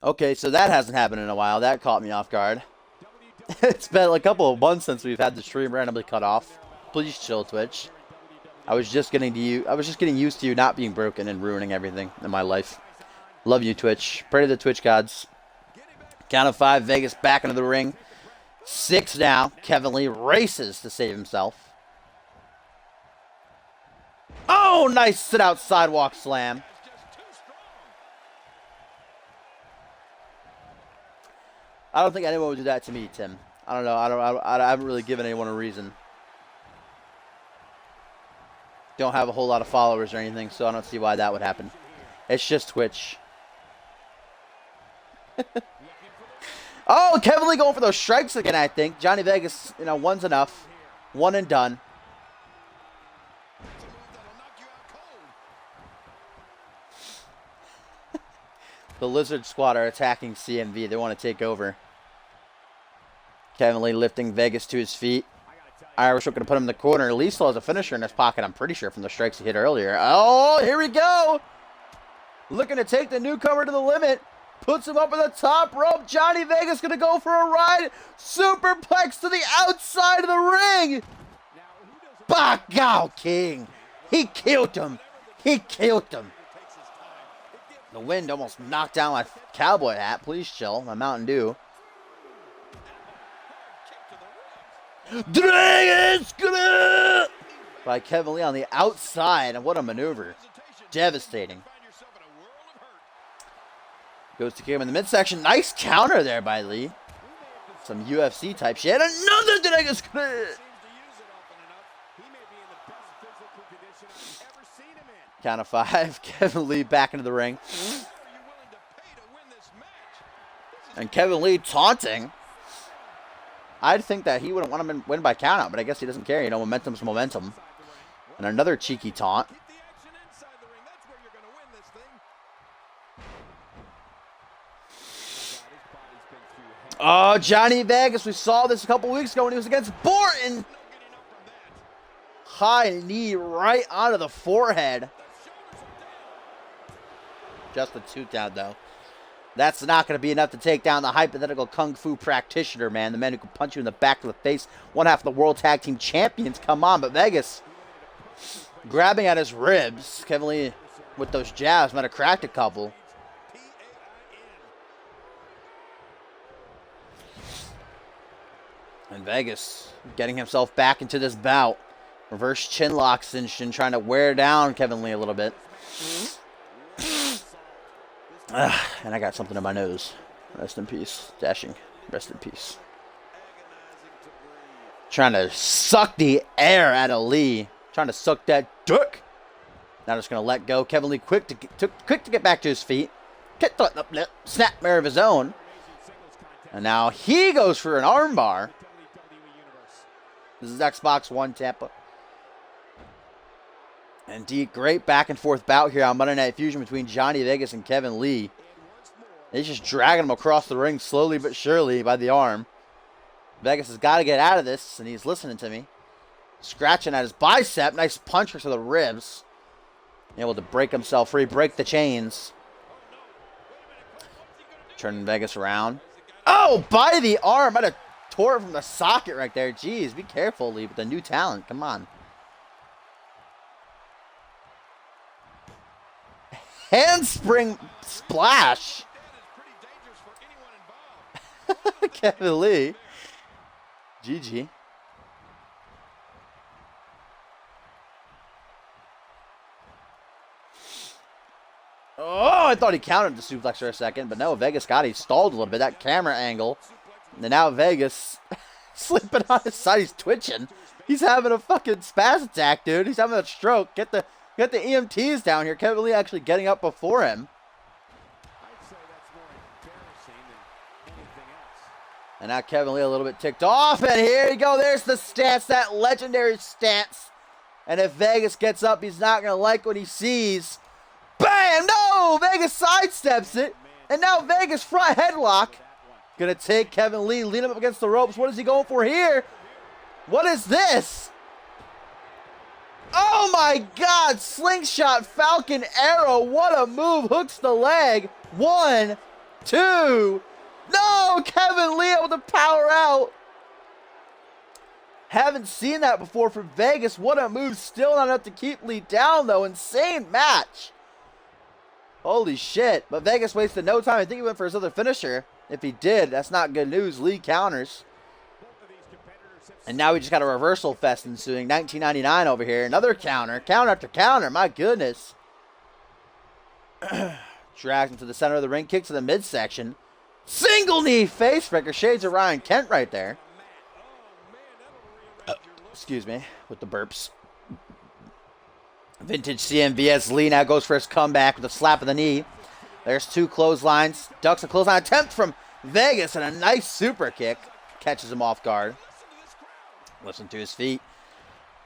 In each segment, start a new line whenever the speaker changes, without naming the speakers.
Okay, so that hasn't happened in a while. That caught me off guard. It's been a couple of months since we've had the stream randomly cut off. Please chill, Twitch. I was just getting used to you not being broken and ruining everything in my life. Love you, Twitch. Pray to the Twitch gods. Count of 5, Vegas back into the ring. 6 now. Kevin Lee races to save himself. Oh, nice sit-out sidewalk slam. I don't think anyone would do that to me, Tim. I don't know. I haven't really given anyone a reason. Don't have a whole lot of followers or anything, so I don't see why that would happen. It's just Twitch. Oh, Kevin Lee going for those strikes again, I think. Johnny Vegas, one's enough. One and done. The Lizard Squad are attacking CMV. They want to take over. Kevin Lee lifting Vegas to his feet. Irish looking to put him in the corner. Lee still has a finisher in his pocket, I'm pretty sure, from the strikes he hit earlier. Oh, here we go. Looking to take the newcomer to the limit. Puts him up at the top rope. Johnny Vegas going to go for a ride. Superplex to the outside of the ring. Bacow King. He killed him. He killed him. The wind almost knocked down my cowboy hat. Please chill. My Mountain Dew. Dragon Screw! By Kevin Lee on the outside. And what a maneuver. Devastating. Goes to him in the midsection. Nice counter there by Lee. Some UFC type shit. Another Dragon Screw! Count of 5. Kevin Lee back into the ring. And Kevin Lee taunting. I'd think that he wouldn't want to win by countout, but I guess he doesn't care. Momentum's momentum. And another cheeky taunt. Oh, Johnny Vegas. We saw this a couple weeks ago when he was against Borton. High knee right onto the forehead. Just a tooth down, though. That's not going to be enough to take down the hypothetical Kung Fu practitioner, man. The man who can punch you in the back of the face. One half of the World Tag Team Champions. Come on, but Vegas grabbing at his ribs. Kevin Lee with those jabs might have cracked a couple. And Vegas getting himself back into this bout. Reverse chin lock Shin trying to wear down Kevin Lee a little bit. And I got something in my nose. Rest in peace. Dashing. Rest in peace. Trying to suck the air out of Lee. Trying to suck that dick. Now just going to let go. Kevin Lee quick to get back to his feet. Snapmare of his own. And now he goes for an armbar. This is Xbox One Tampa. Indeed, great back and forth bout here on Monday Night Fusion between Johnny Vegas and Kevin Lee. He's just dragging him across the ring slowly but surely by the arm. Vegas has got to get out of this, and he's listening to me. Scratching at his bicep. Nice punch to the ribs. Able to break himself free, break the chains. Turning Vegas around. Oh, by the arm. Might have tore it from the socket right there. Jeez, be careful, Lee, with the new talent. Come on. Handspring splash. Kevin Lee. GG. Oh, I thought he countered the suplex for a second, but no, Vegas got it. He stalled a little bit. That camera angle. And now Vegas slipping on his side. He's twitching. He's having a fucking spaz attack, dude. He's having a stroke. Get the EMTs down here. Kevin Lee actually getting up before him. And now Kevin Lee a little bit ticked off. And here you go. There's the stance. That legendary stance. And if Vegas gets up, he's not going to like what he sees. Bam! No! Vegas sidesteps it. And now Vegas front headlock. Going to take Kevin Lee, lead him up against the ropes. What is he going for here? What is this? Oh my God! Slingshot Falcon Arrow. What a move. Hooks the leg. 1, 2. No, Kevin Lee able to power out. Haven't seen that before from Vegas. What a move. Still not enough to keep Lee down, though. Insane match. Holy shit. But Vegas wasted no time. I think he went for his other finisher. If he did, that's not good news. Lee counters. And now we just got a reversal fest ensuing. 1999 over here. Another counter. Counter after counter. My goodness. Drags into the center of the ring. Kick to the midsection. Single knee face breaker. Shades of Ryan Kent right there. Excuse me, with the burps. Vintage CMV as Lee now goes for his comeback with a slap of the knee. There's 2 clotheslines. Ducks a clothesline attempt from Vegas and a nice super kick. Catches him off guard. Listen to his feet.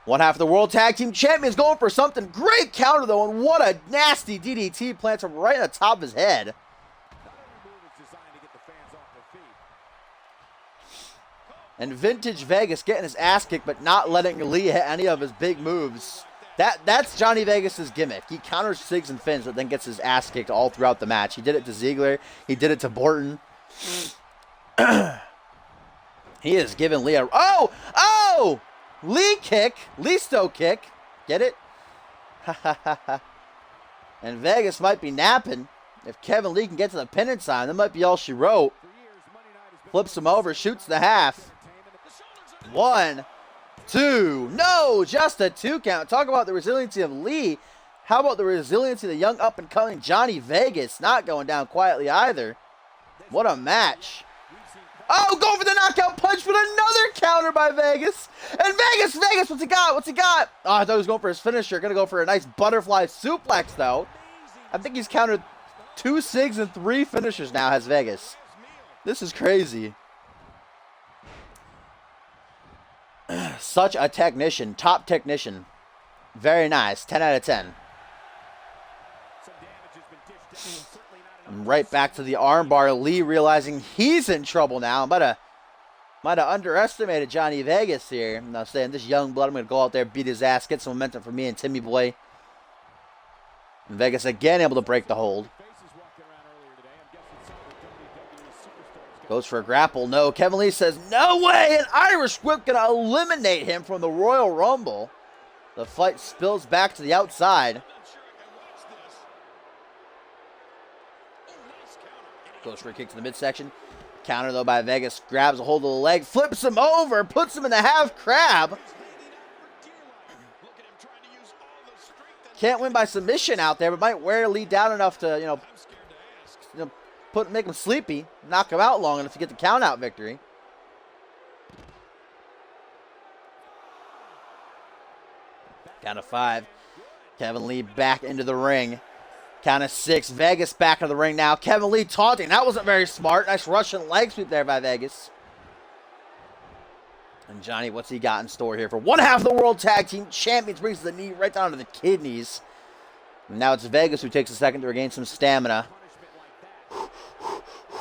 One half of the World Tag Team Champions going for something. Great counter though, and what a nasty DDT. Plants him right on the top of his head. And Vintage Vegas getting his ass kicked, but not letting Lee hit any of his big moves. That's Johnny Vegas' gimmick. He counters Sigs and Fins, but then gets his ass kicked all throughout the match. He did it to Ziggler. He did it to Borton. He is giving Lee a... Oh! Lee kick. Listo kick. Get it? And Vegas might be napping. If Kevin Lee can get to the pin in time, that might be all she wrote. Flips him over. Shoots the half. 1, 2, no, just a 2 count. Talk about the resiliency of Lee. How about the resiliency of the young up-and-coming Johnny Vegas? Not going down quietly either. What a match. Oh, going for the knockout punch, but another counter by Vegas. And Vegas, what's he got? What's he got? Oh, I thought he was going for his finisher. Going to go for a nice butterfly suplex, though. I think he's countered 2 Sigs and 3 finishers now, has Vegas. This is crazy. Such a technician. Top technician. Very nice. 10 out of 10. And right back to the armbar. Lee realizing he's in trouble now. Might have underestimated Johnny Vegas here. I'm not saying this young blood. I'm going to go out there, beat his ass, get some momentum for me and Timmy Boy. And Vegas again able to break the hold. Goes for a grapple. No. Kevin Lee says, no way. An Irish whip going to eliminate him from the Royal Rumble. The fight spills back to the outside. Goes for a kick to the midsection. Counter, though, by Vegas. Grabs a hold of the leg. Flips him over. Puts him in the half crab. Can't win by submission out there, but might wear Lee down enough to, make him sleepy, knock him out long enough to get the count out victory. Count of 5. Kevin Lee back into the ring. Count of 6. Vegas back in the ring now. Kevin Lee taunting. That wasn't very smart. Nice Russian leg sweep there by Vegas. And Johnny, what's he got in store here for one half of the World Tag Team Champions? Brings the knee right down to the kidneys. And now it's Vegas who takes a second to regain some stamina.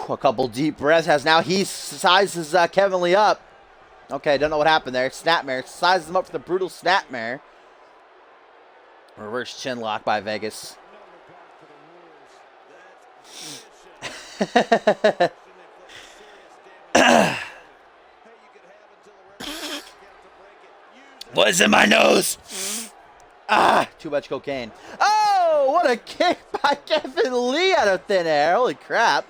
A couple deep breaths as now he sizes Kevin Lee up. Okay, don't know what happened there. Snapmare. Sizes him up for the brutal snapmare. Reverse chin lock by Vegas. What's in my nose? Too much cocaine. Oh, what a kick by Kevin Lee out of thin air. Holy crap.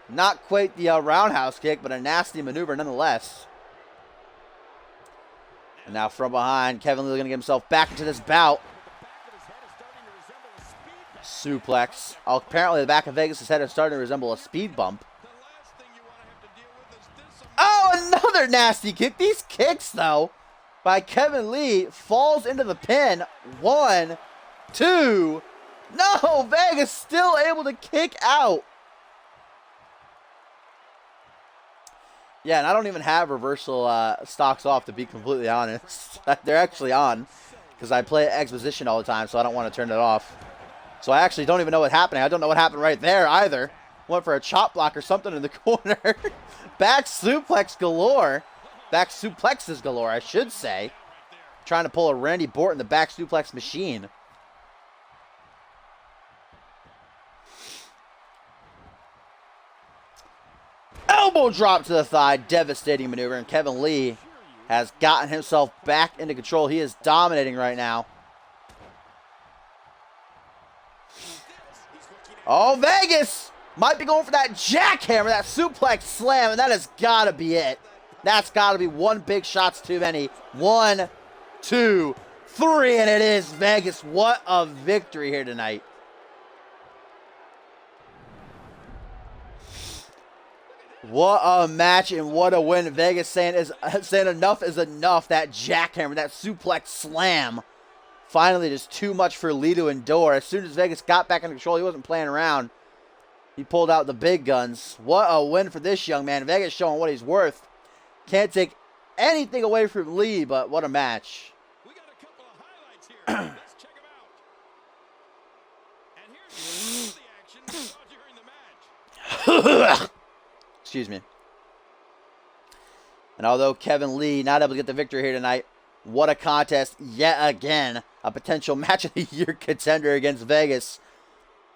Not quite the roundhouse kick, but a nasty maneuver nonetheless. And now from behind, Kevin Lee going to get himself back into this bout. Suplex. Apparently the back of Vegas' head is starting to resemble a speed bump. Oh, another nasty kick. These kicks, though, by Kevin Lee falls into the pin. 1, 2. No, Vegas still able to kick out. Yeah, and I don't even have reversal stocks off, to be completely honest. They're actually on, because I play exposition all the time, so I don't want to turn it off. So I actually don't even know what happened. I don't know what happened right there either. Went for a chop block or something in the corner. Back suplex galore. Back suplexes galore, I should say. Trying to pull a Randy Orton, the back suplex machine. Elbow drop to the thigh. Devastating maneuver. And Kevin Lee has gotten himself back into control. He is dominating right now. Oh, Vegas might be going for that jackhammer, that suplex slam, and that has got to be it. That's got to be one big shot's too many. 1, 2, 3, and it is Vegas. What a victory here tonight. What a match and what a win. Vegas saying enough is enough. That jackhammer, that suplex slam. Finally, just too much for Lee to endure. As soon as Vegas got back in control, he wasn't playing around. He pulled out the big guns. What a win for this young man. Vegas showing what he's worth. Can't take anything away from Lee, but what a match.
We got a couple of highlights here. Let's check them out. And here's the action we saw during the match.
Excuse me. And although Kevin Lee not able to get the victory here tonight, what a contest yet again. A potential match of the year contender against Vegas.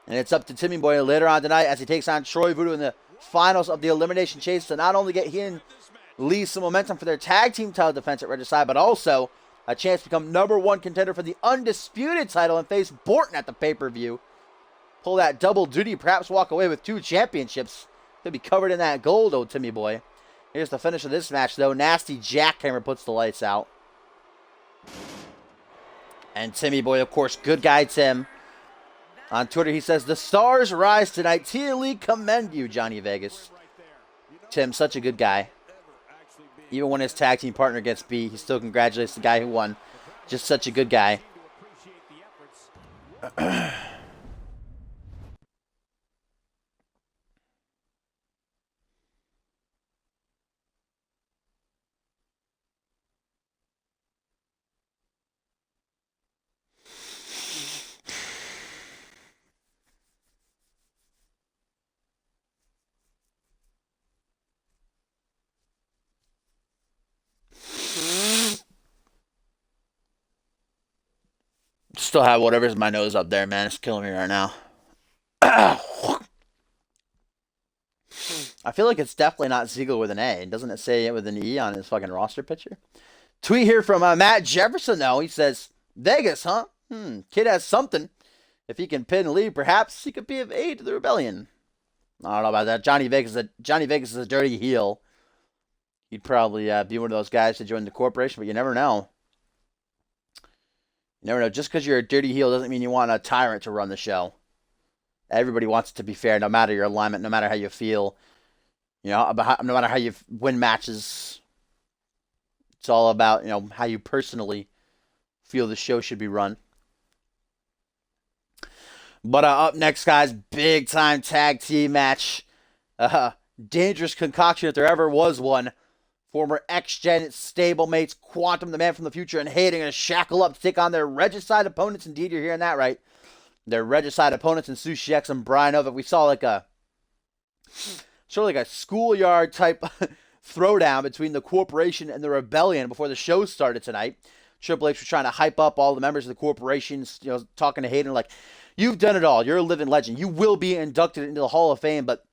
And it's up to Timmy Boy later on tonight as he takes on Troy Voodoo in the finals of the Elimination Chase to not only get he and Lee some momentum for their tag team title defense at Regicide, but also a chance to become #1 contender for the undisputed title and face Borton at the pay-per-view. Pull that double duty, perhaps walk away with 2 championships. Could be covered in that gold, old Timmy Boy. Here's the finish of this match, though. Nasty jackhammer puts the lights out. And Timmy Boy, of course, good guy Tim. On Twitter, he says, "The stars rise tonight. Tia Lee, commend you, Johnny Vegas." Tim, such a good guy. Even when his tag team partner gets beat, he still congratulates the guy who won. Just such a good guy. Still have whatever's in my nose up there, man. It's killing me right now. I feel like it's definitely not Ziegler with an A. Doesn't it say it with an E on his fucking roster picture? Tweet here from Matt Jefferson, though. He says, "Vegas, huh? Kid has something. If he can pin Lee, perhaps he could be of aid to the rebellion." I don't know about that. Johnny Vegas is a dirty heel. He'd probably be one of those guys to join the corporation, but you never know. You never know. Just because you're a dirty heel doesn't mean you want a tyrant to run the show. Everybody wants it to be fair, no matter your alignment, no matter how you feel. You know, no matter how you win matches. It's all about, how you personally feel the show should be run. But up next, guys, big time tag team match. Dangerous concoction if there ever was one. Former X-Gen stablemates Quantum, the man from the future, and Hayden going to shackle up to take on their Regicide opponents. Indeed, you're hearing that right. Their Regicide opponents in Sushi X and Brian Novak. We saw like a schoolyard type throwdown between the corporation and the rebellion before the show started tonight. Triple H was trying to hype up all the members of the corporation, talking to Hayden like, "You've done it all. You're a living legend. You will be inducted into the Hall of Fame, but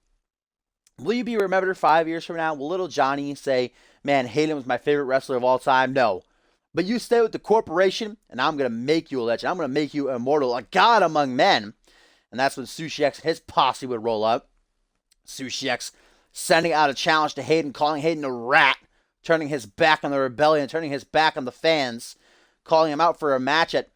will you be remembered 5 years from now? Will little Johnny say, 'Man, Hayden was my favorite wrestler of all time'? No. But you stay with the corporation, and I'm going to make you a legend. I'm going to make you immortal, a god among men." And that's when Sushi X and his posse would roll up. Sushi X sending out a challenge to Hayden, calling Hayden a rat, turning his back on the rebellion, turning his back on the fans, calling him out for a match at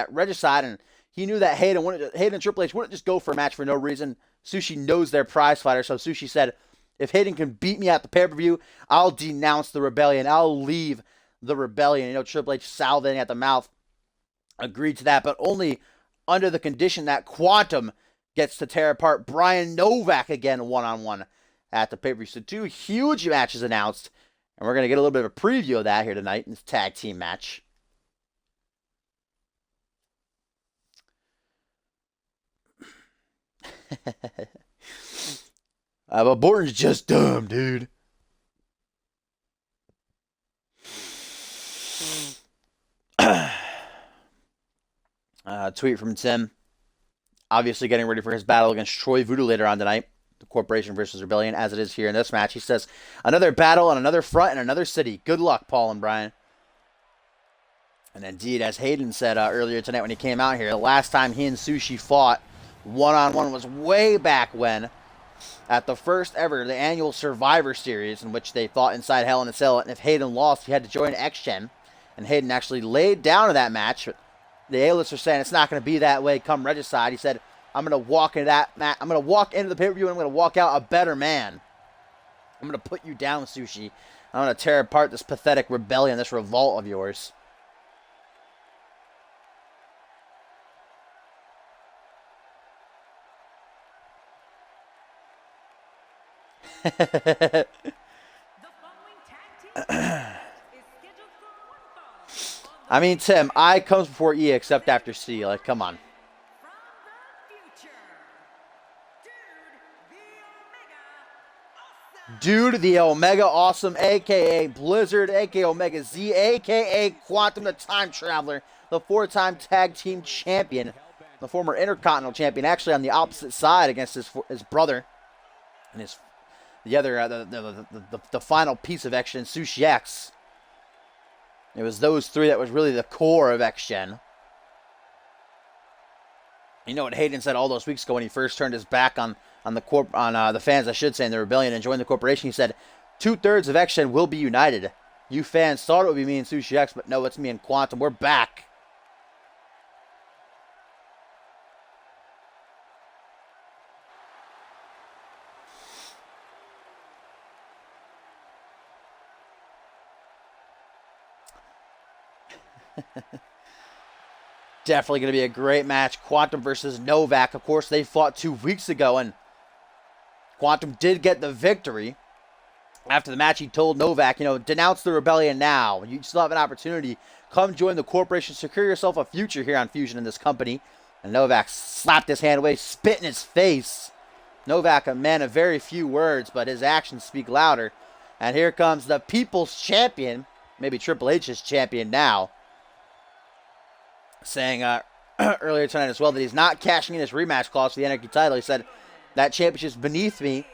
Regicide. And he knew that Hayden and Triple H wouldn't just go for a match for no reason. Sushi knows their prize fighter, so Sushi said, "If Hayden can beat me at the pay-per-view, I'll denounce the rebellion. I'll leave the rebellion." Triple H salivating at the mouth agreed to that, but only under the condition that Quantum gets to tear apart Brian Novak again one-on-one at the pay-per-view. So 2 huge matches announced, and we're going to get a little bit of a preview of that here tonight in this tag team match. But Borton's just dumb, dude. Tweet from Tim. Obviously getting ready for his battle against Troy Voodoo later on tonight. the Corporation versus Rebellion, as it is here in this match. He says, another battle on another front in another city. Good luck, Paul and Brian. And indeed, as Hayden said earlier tonight when he came out here, the last time he and Sushi fought one-on-one was way back when, at the first ever, the annual Survivor Series, in which they fought inside Hell in a Cell. And if Hayden lost, he had to join X-Gen. And Hayden actually laid down in that match. The A-list are saying it's not going to be that way come Regicide. He said, I'm going to walk into that match. I'm going to walk into the pay-per-view and I'm going to walk out a better man. I'm going to put you down, Sushi. I'm going to tear apart this pathetic rebellion, this revolt of yours. I mean, Tim, I comes before E except after C. Like, come on. Dude, the Omega Awesome, a.k.a. Blizzard, a.k.a. Omega Z, a.k.a. Quantum the Time Traveler, the 4-time Tag Team Champion, the former Intercontinental Champion, actually on the opposite side against his brother, and the other, the final piece of X-Gen, Sushi X. It was those three that was really the core of X-Gen. You know what Hayden said all those weeks ago when he first turned his back on the fans, I should say, in the Rebellion and joined the Corporation. He said, 2/3 of X-Gen will be united. You fans thought it would be me and Sushi X, but no, it's me and Quantum. We're back. Definitely going to be a great match. Quantum versus Novak. Of course, they fought 2 weeks ago, and Quantum did get the victory. After the match, he told Novak, denounce the Rebellion now. You still have an opportunity. Come join the Corporation. Secure yourself a future here on Fusion in this company. And Novak slapped his hand away, spit in his face. Novak, a man of very few words, but his actions speak louder. And here comes the People's Champion, maybe Triple H's champion now, saying earlier tonight as well that he's not cashing in his rematch clause for the NXT title. He said, that championship's beneath me.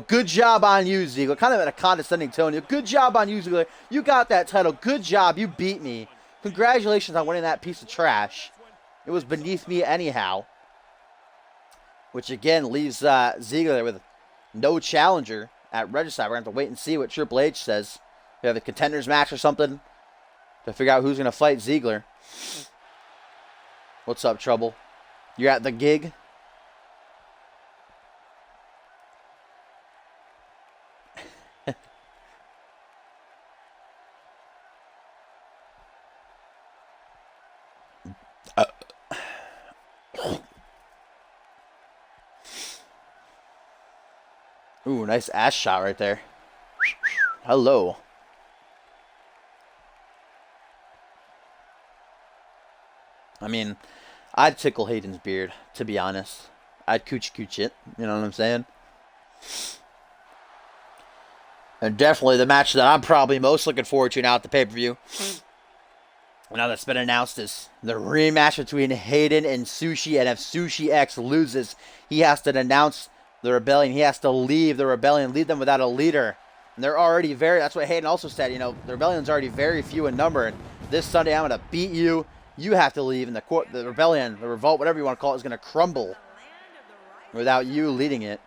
Good job on you, Ziggler. Kind of in a condescending tone. Good job on you, Ziggler. You got that title. Good job. You beat me. Congratulations on winning that piece of trash. It was beneath me anyhow. Which, again, leaves Ziggler with no challenger at Regicide. We're going to have to wait and see what Triple H says. We have a contenders match or something to figure out who's going to fight Ziggler. What's up, Trouble? You're at the gig? Ooh, nice ass shot right there. Hello. I mean, I'd tickle Hayden's beard, to be honest. I'd cooch it, you know what I'm saying? And definitely the match that I'm probably most looking forward to now at the pay-per-view, now that's been announced, is the rematch between Hayden and Sushi. And if Sushi X loses, he has to denounce the Rebellion. He has to leave the Rebellion, leave them without a leader. And they're already that's what Hayden also said, the Rebellion's already very few in number. And this Sunday, I'm going to beat you. You have to leave, and the Rebellion, the Revolt, whatever you want to call it, is going to crumble without you leading it.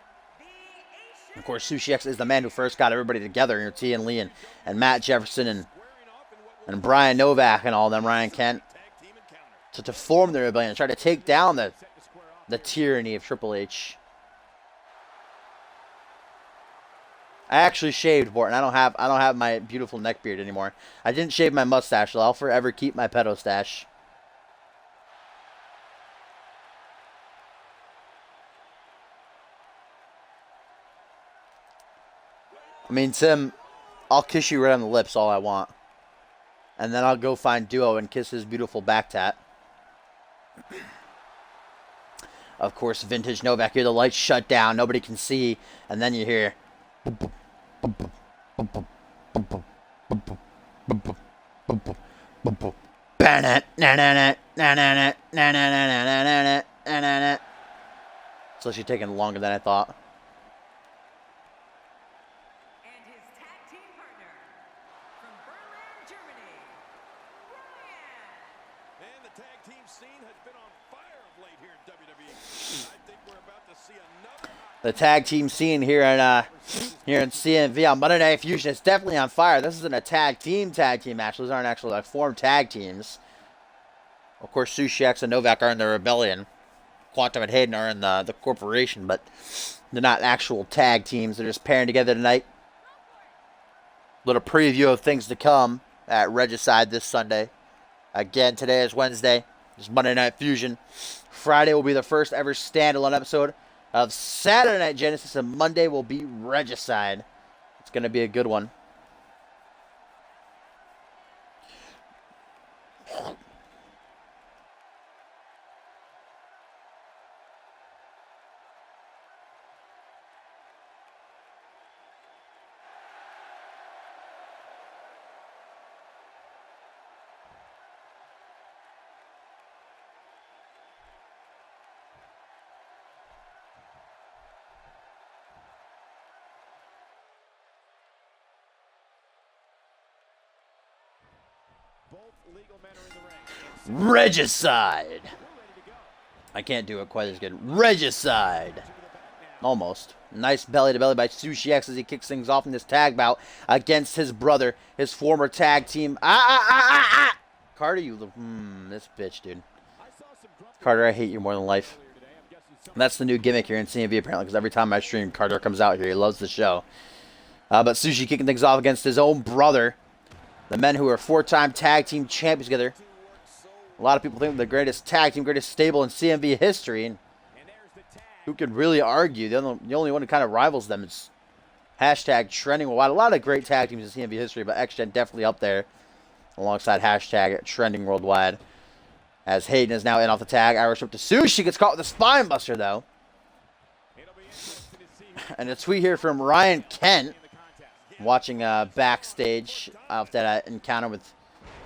Of course, Sushi X is the man who first got everybody together, T and Lee and Matt Jefferson and Brian Novak and all them, Ryan Kent, to form the Rebellion, try to take down the tyranny of Triple H. I actually shaved for it, and I don't have my beautiful neck beard anymore. I didn't shave my mustache, so I'll forever keep my pedo stash. I mean, Tim, I'll kiss you right on the lips all I want. And then I'll go find Duo and kiss his beautiful back tat. Of course, vintage Novak here. The lights shut down. Nobody can see. And then you hear... It's actually taking longer than I thought. The tag team scene here in CMV on Monday Night Fusion is definitely on fire. This isn't a tag team match. Those aren't actually like formed tag teams. Of course, Sushi X and Novak are in the Rebellion. Quantum and Hayden are in the Corporation, but they're not actual tag teams. They're just pairing together tonight. Little preview of things to come at Regicide this Sunday. Again, today is Wednesday. It's Monday Night Fusion. Friday will be the first ever standalone episode of Saturday Night Genesis, and Monday will be Regicide. It's going to be a good one. Regicide. I can't do it quite as good. Regicide. Almost. Nice belly-to-belly by Sushi X as he kicks things off in this tag bout against his brother, his former tag team. Carter, you... this bitch, dude. Carter, I hate you more than life. That's the new gimmick here in CMV, apparently, because every time I stream, Carter comes out here. He loves the show. But Sushi kicking things off against his own brother. The men who are 4-time tag team champions together. A lot of people think they're the greatest tag team, greatest stable in CMV history. And who could really argue? The only one who kind of rivals them is hashtag trending worldwide. A lot of great tag teams in CMV history, but X-Gen definitely up there alongside hashtag trending worldwide. As Hayden is now in off the tag. Irish whip to Sushi. Gets caught with a spine buster, though. And a tweet here from Ryan Kent. Watching backstage of that encounter with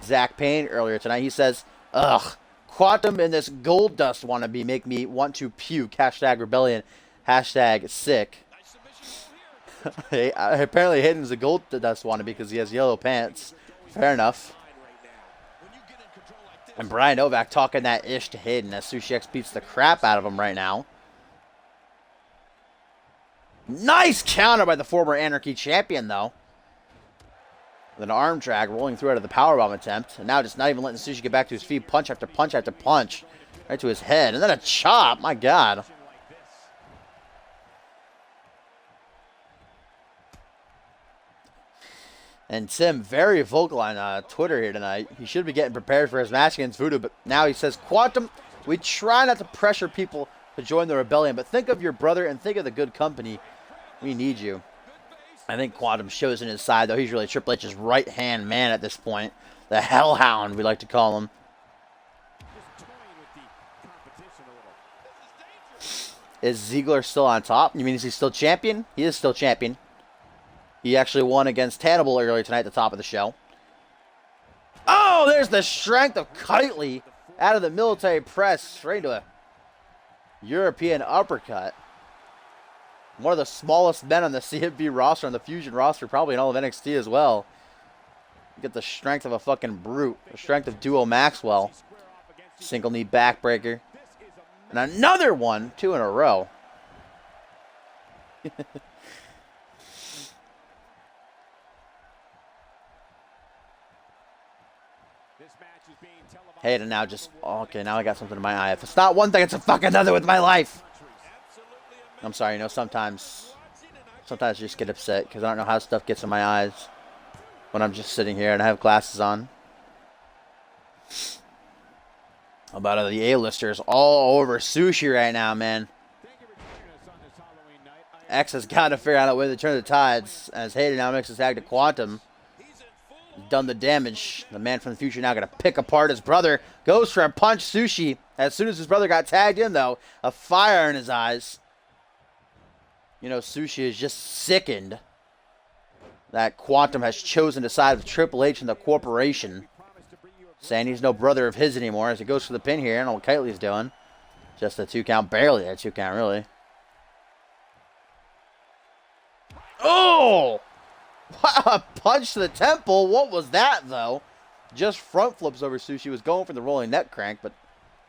Zach Payne earlier tonight. He says, ugh, Quantum and this gold dust wannabe make me want to puke. Hashtag rebellion. Hashtag sick. Apparently Hayden's a gold dust wannabe because he has yellow pants. Fair enough. And Brian Novak talking that ish to Hayden as Sushi X beats the crap out of him right now. Nice counter by the former Anarchy champion, though. With an arm drag rolling through out of the powerbomb attempt. And now just not even letting Sushi get back to his feet. Punch after punch after punch. Right to his head. And then a chop. My God. And Tim, very vocal on Twitter here tonight. He should be getting prepared for his match against Voodoo. But now he says, Quantum, we try not to pressure people to join the rebellion. But think of your brother and think of the good company. We need you. I think Quantum shows in his side, though. He's really Triple H's right-hand man at this point. The Hellhound, we like to call him. Is Ziggler still on top? You mean is he still champion? He is still champion. He actually won against Hannibal earlier tonight at the top of the show. Oh, there's the strength of Kitely out of the military press straight into a European uppercut. One of the smallest men on the CMV roster, on the Fusion roster, probably in all of NXT as well. You get the strength of a fucking brute. The strength of Duo Maxwell. Single knee backbreaker. And another one, 2 in a row. Hey, and now just... okay, now I got something in my eye. If it's not one thing, it's a fucking another with my life. I'm sorry, you know, sometimes I just get upset because I don't know how stuff gets in my eyes when I'm just sitting here and I have glasses on. About the A-listers all over Sushi right now, man. X has got to figure out a way to turn the tides as Hayden now makes his tag to Quantum. He's done the damage. The man from the future now going to pick apart his brother. Goes for a punch. Sushi, as soon as his brother got tagged in, though, a fire in his eyes. You know, Sushi is just sickened that Quantum has chosen to side with Triple H and the Corporation. Saying he's no brother of his anymore as he goes for the pin here. I don't know what Kitely's doing. Just a 2 count. Barely a 2 count, really. Oh! A punch to the temple. What was that, though? Just front flips over Sushi. Was going for the rolling neck crank, but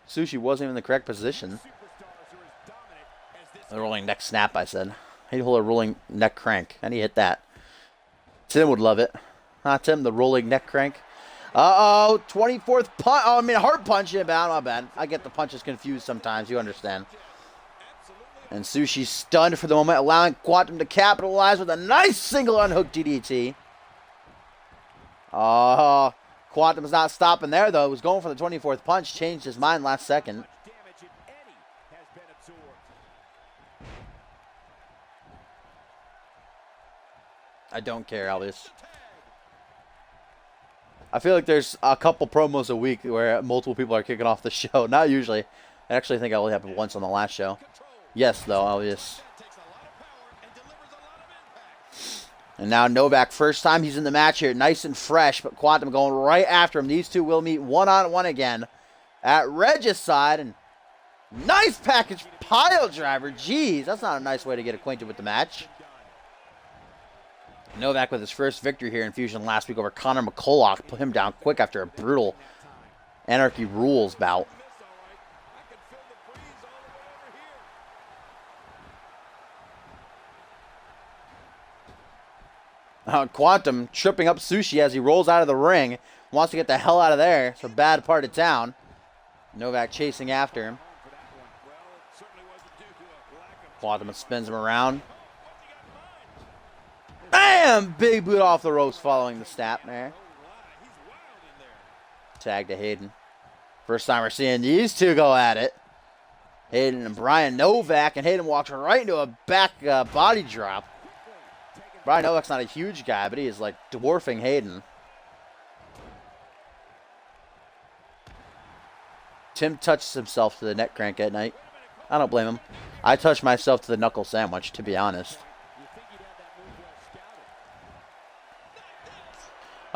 Sushi wasn't even in the correct position. A rolling neck snap, I said. He'd hold a rolling neck crank. And he hit that. Tim would love it. Huh, Tim? The rolling neck crank. Uh-oh. 24th punch. Oh, I mean, heart punch inbound. My bad. I get the punches confused sometimes. You understand. And Sushi stunned for the moment, allowing Quantum to capitalize with a nice single unhooked DDT. Quantum's not stopping there, though. He was going for the 24th punch. Changed his mind last second. I don't care, Elvis. I feel like there's a couple promos a week where multiple people are kicking off the show. Not usually. I actually think it only happened once on the last show. Yes, though, Elvis. And now Novak, first time he's in the match here. Nice and fresh, but Quantum going right after him. These two will meet one-on-one again at Regicide. And nice package pile driver. Jeez, that's not a nice way to get acquainted with the match. Novak with his first victory here in Fusion last week over Connor McCulloch. Put him down quick after a brutal Anarchy Rules bout. Quantum tripping up Sushi as he rolls out of the ring. Wants to get the hell out of there. It's a bad part of town. Novak chasing after him. Quantum spins him around. Bam! Big boot off the ropes following the snap there. Tag to Hayden. First time we're seeing these two go at it. Hayden and Brian Novak. And Hayden walks right into a back body drop. Brian Novak's not a huge guy, but he is like dwarfing Hayden. Tim touches himself to the neck crank at night. I don't blame him. I touch myself to the knuckle sandwich, to be honest.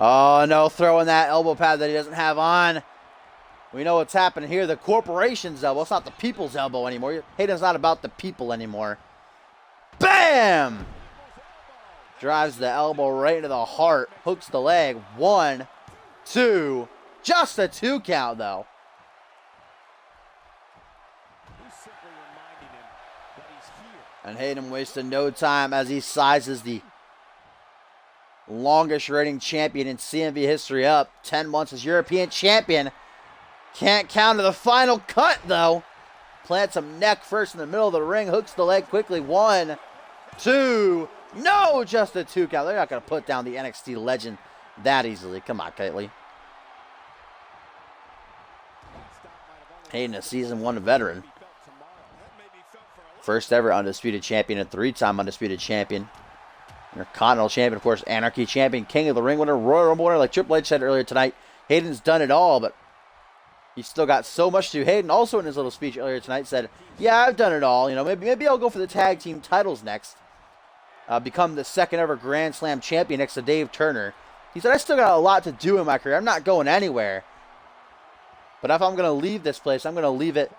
Oh, no, throwing that elbow pad that he doesn't have on. We know what's happening here. The corporation's elbow. It's not the people's elbow anymore. Hayden's not about the people anymore. Bam! Drives the elbow right into the heart. Hooks the leg. 1, 2. Just a 2 count, though. And Hayden wasted no time as he sizes the longest reigning champion in CMV history up. 10 months as European champion. Can't count to the final cut, though. Plants him neck first in the middle of the ring. Hooks the leg quickly. 1, 2. No, just a 2 count. They're not going to put down the NXT legend that easily. Come on, Kaitley. Hayden, a season 1 veteran. First ever undisputed champion, a 3-time undisputed champion. Intercontinental champion, of course, Anarchy champion, King of the Ring winner, Royal Rumble winner, like Triple H said earlier tonight. Hayden's done it all, but he's still got so much to do. Hayden also in his little speech earlier tonight said, yeah, I've done it all. You know, maybe I'll go for the tag team titles next. Become the second ever Grand Slam champion next to Dave Turner. He said, I still got a lot to do in my career. I'm not going anywhere. But if I'm going to leave this place, I'm going to leave it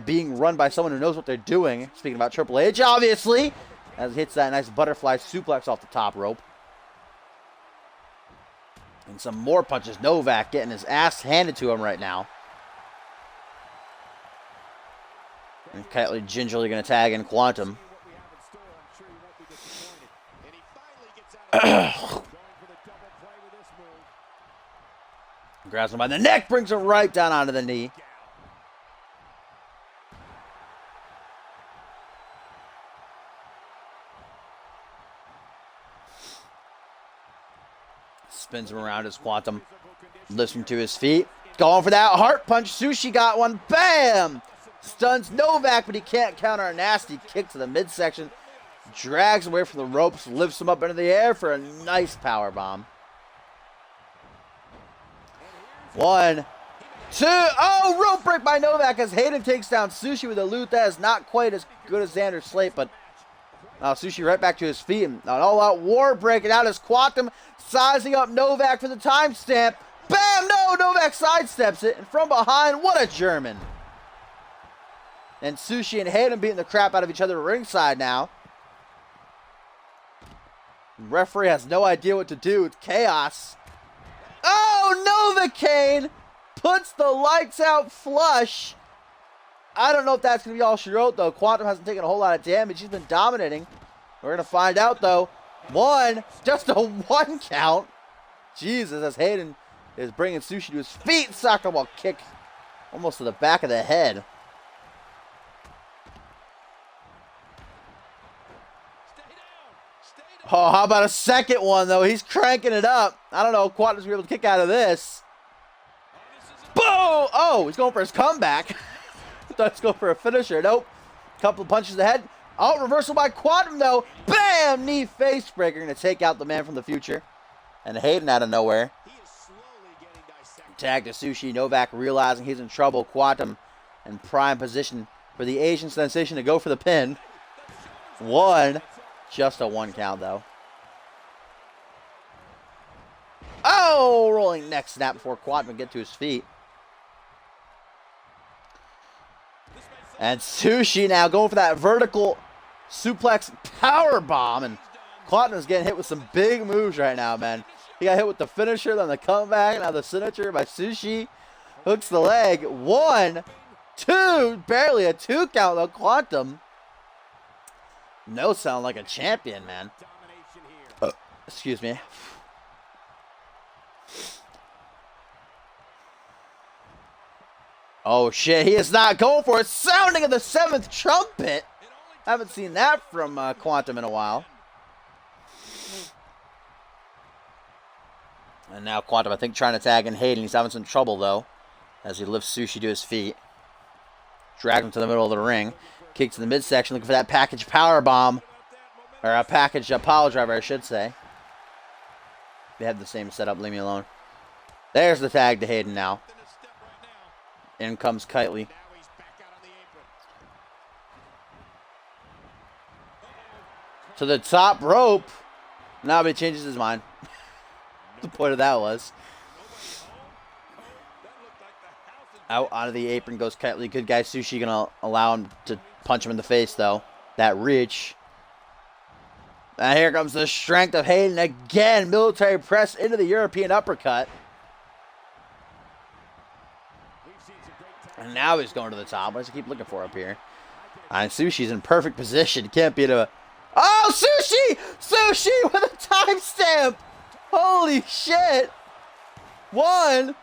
being run by someone who knows what they're doing. Speaking about Triple H, obviously. As he hits that nice butterfly suplex off the top rope. And some more punches. Novak getting his ass handed to him right now. And Kaitley gingerly going to tag in Quantum. Grabs him by the neck, brings him right down onto the knee. Spins him around as Quantum lifts him to his feet. Going for that heart punch. Sushi got one. Bam! Stuns Novak, but he can't counter a nasty kick to the midsection. Drags him away from the ropes, lifts him up into the air for a nice power bomb. 1, 2. Oh, rope break by Novak as Hayden takes down Sushi with a loot that is not quite as good as Xander Slate, but Sushi right back to his feet. And an all-out war breaking out as Quantum sizing up Novak for the timestamp. Bam! No! Novak sidesteps it. And from behind, what a German. And Sushi and Hayden beating the crap out of each other ringside now. The referee has no idea what to do. It's chaos. Oh, Novocaine puts the lights out flush. I don't know if that's going to be all she wrote, though. Quantum hasn't taken a whole lot of damage. He's been dominating. We're going to find out, though. Just a 1 count. Jesus, as Hayden is bringing Sushi to his feet. Soccer ball kick almost to the back of the head. Oh, how about a second one, though? He's cranking it up. I don't know if Quantum's going to be able to kick out of this. Boom! Oh, he's going for his comeback. I thought he was going for a finisher. Nope. Couple of punches to the head. Oh, reversal by Quantum, though. Bam! Knee face breaker. Going to take out the man from the future. And Hayden out of nowhere. Tag to Sushi. Novak realizing he's in trouble. Quantum in prime position for the Asian sensation to go for the pin. Just a 1 count, though. Oh, rolling neck snap before Quantum can get to his feet. And Sushi now going for that vertical suplex power bomb. And Quantum is getting hit with some big moves right now, man. He got hit with the finisher, then the comeback, now the signature by Sushi. Hooks the leg. 1, 2, barely a 2 count, though. Quantum. No sound like a champion, man. Excuse me. Oh, shit. He is not going for it. Sounding of the 7th trumpet. Haven't seen that from Quantum in a while. And now Quantum, I think, trying to tag in Hayden. He's having some trouble, though, as he lifts Sushi to his feet. Drags him to the middle of the ring. Kick to the midsection, looking for that package power bomb. Or a package pile driver, I should say. They have the same setup, leave me alone. There's the tag to Hayden now. In comes Kitely. To the top rope. Now he changes his mind. The point of that was. Out onto the apron goes Kitely. Good guy Sushi gonna allow him to punch him in the face, though. That reach. And here comes the strength of Hayden again. Military press into the European uppercut. And now he's going to the top. What does he keep looking for up here? And Sushi's in perfect position. Can't beat a... Oh, Sushi! Sushi with a timestamp! Holy shit! 1,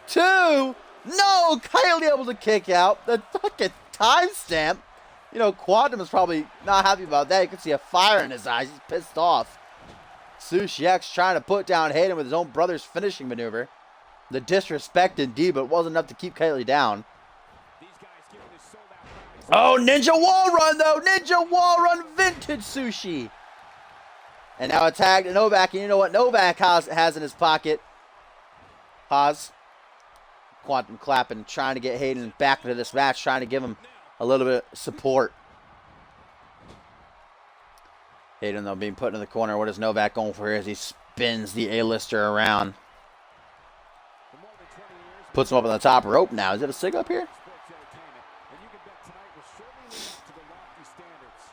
2... No! Kylie able to kick out. The fucking timestamp. You know, Quantum is probably not happy about that. You can see a fire in his eyes. He's pissed off. Sushi X trying to put down Hayden with his own brother's finishing maneuver. The disrespect indeed, but it wasn't enough to keep Kylie down. Oh, Ninja Wall Run, though. Ninja Wall Run vintage Sushi. And now a tag to Novak. And you know what Novak has in his pocket? Pause. Quantum clapping, trying to get Hayden back into this match, trying to give him a little bit of support. Hayden, though, being put in the corner. What is Novak going for here as he spins the A-lister around? Puts him up on the top rope now. Is it a sig up here?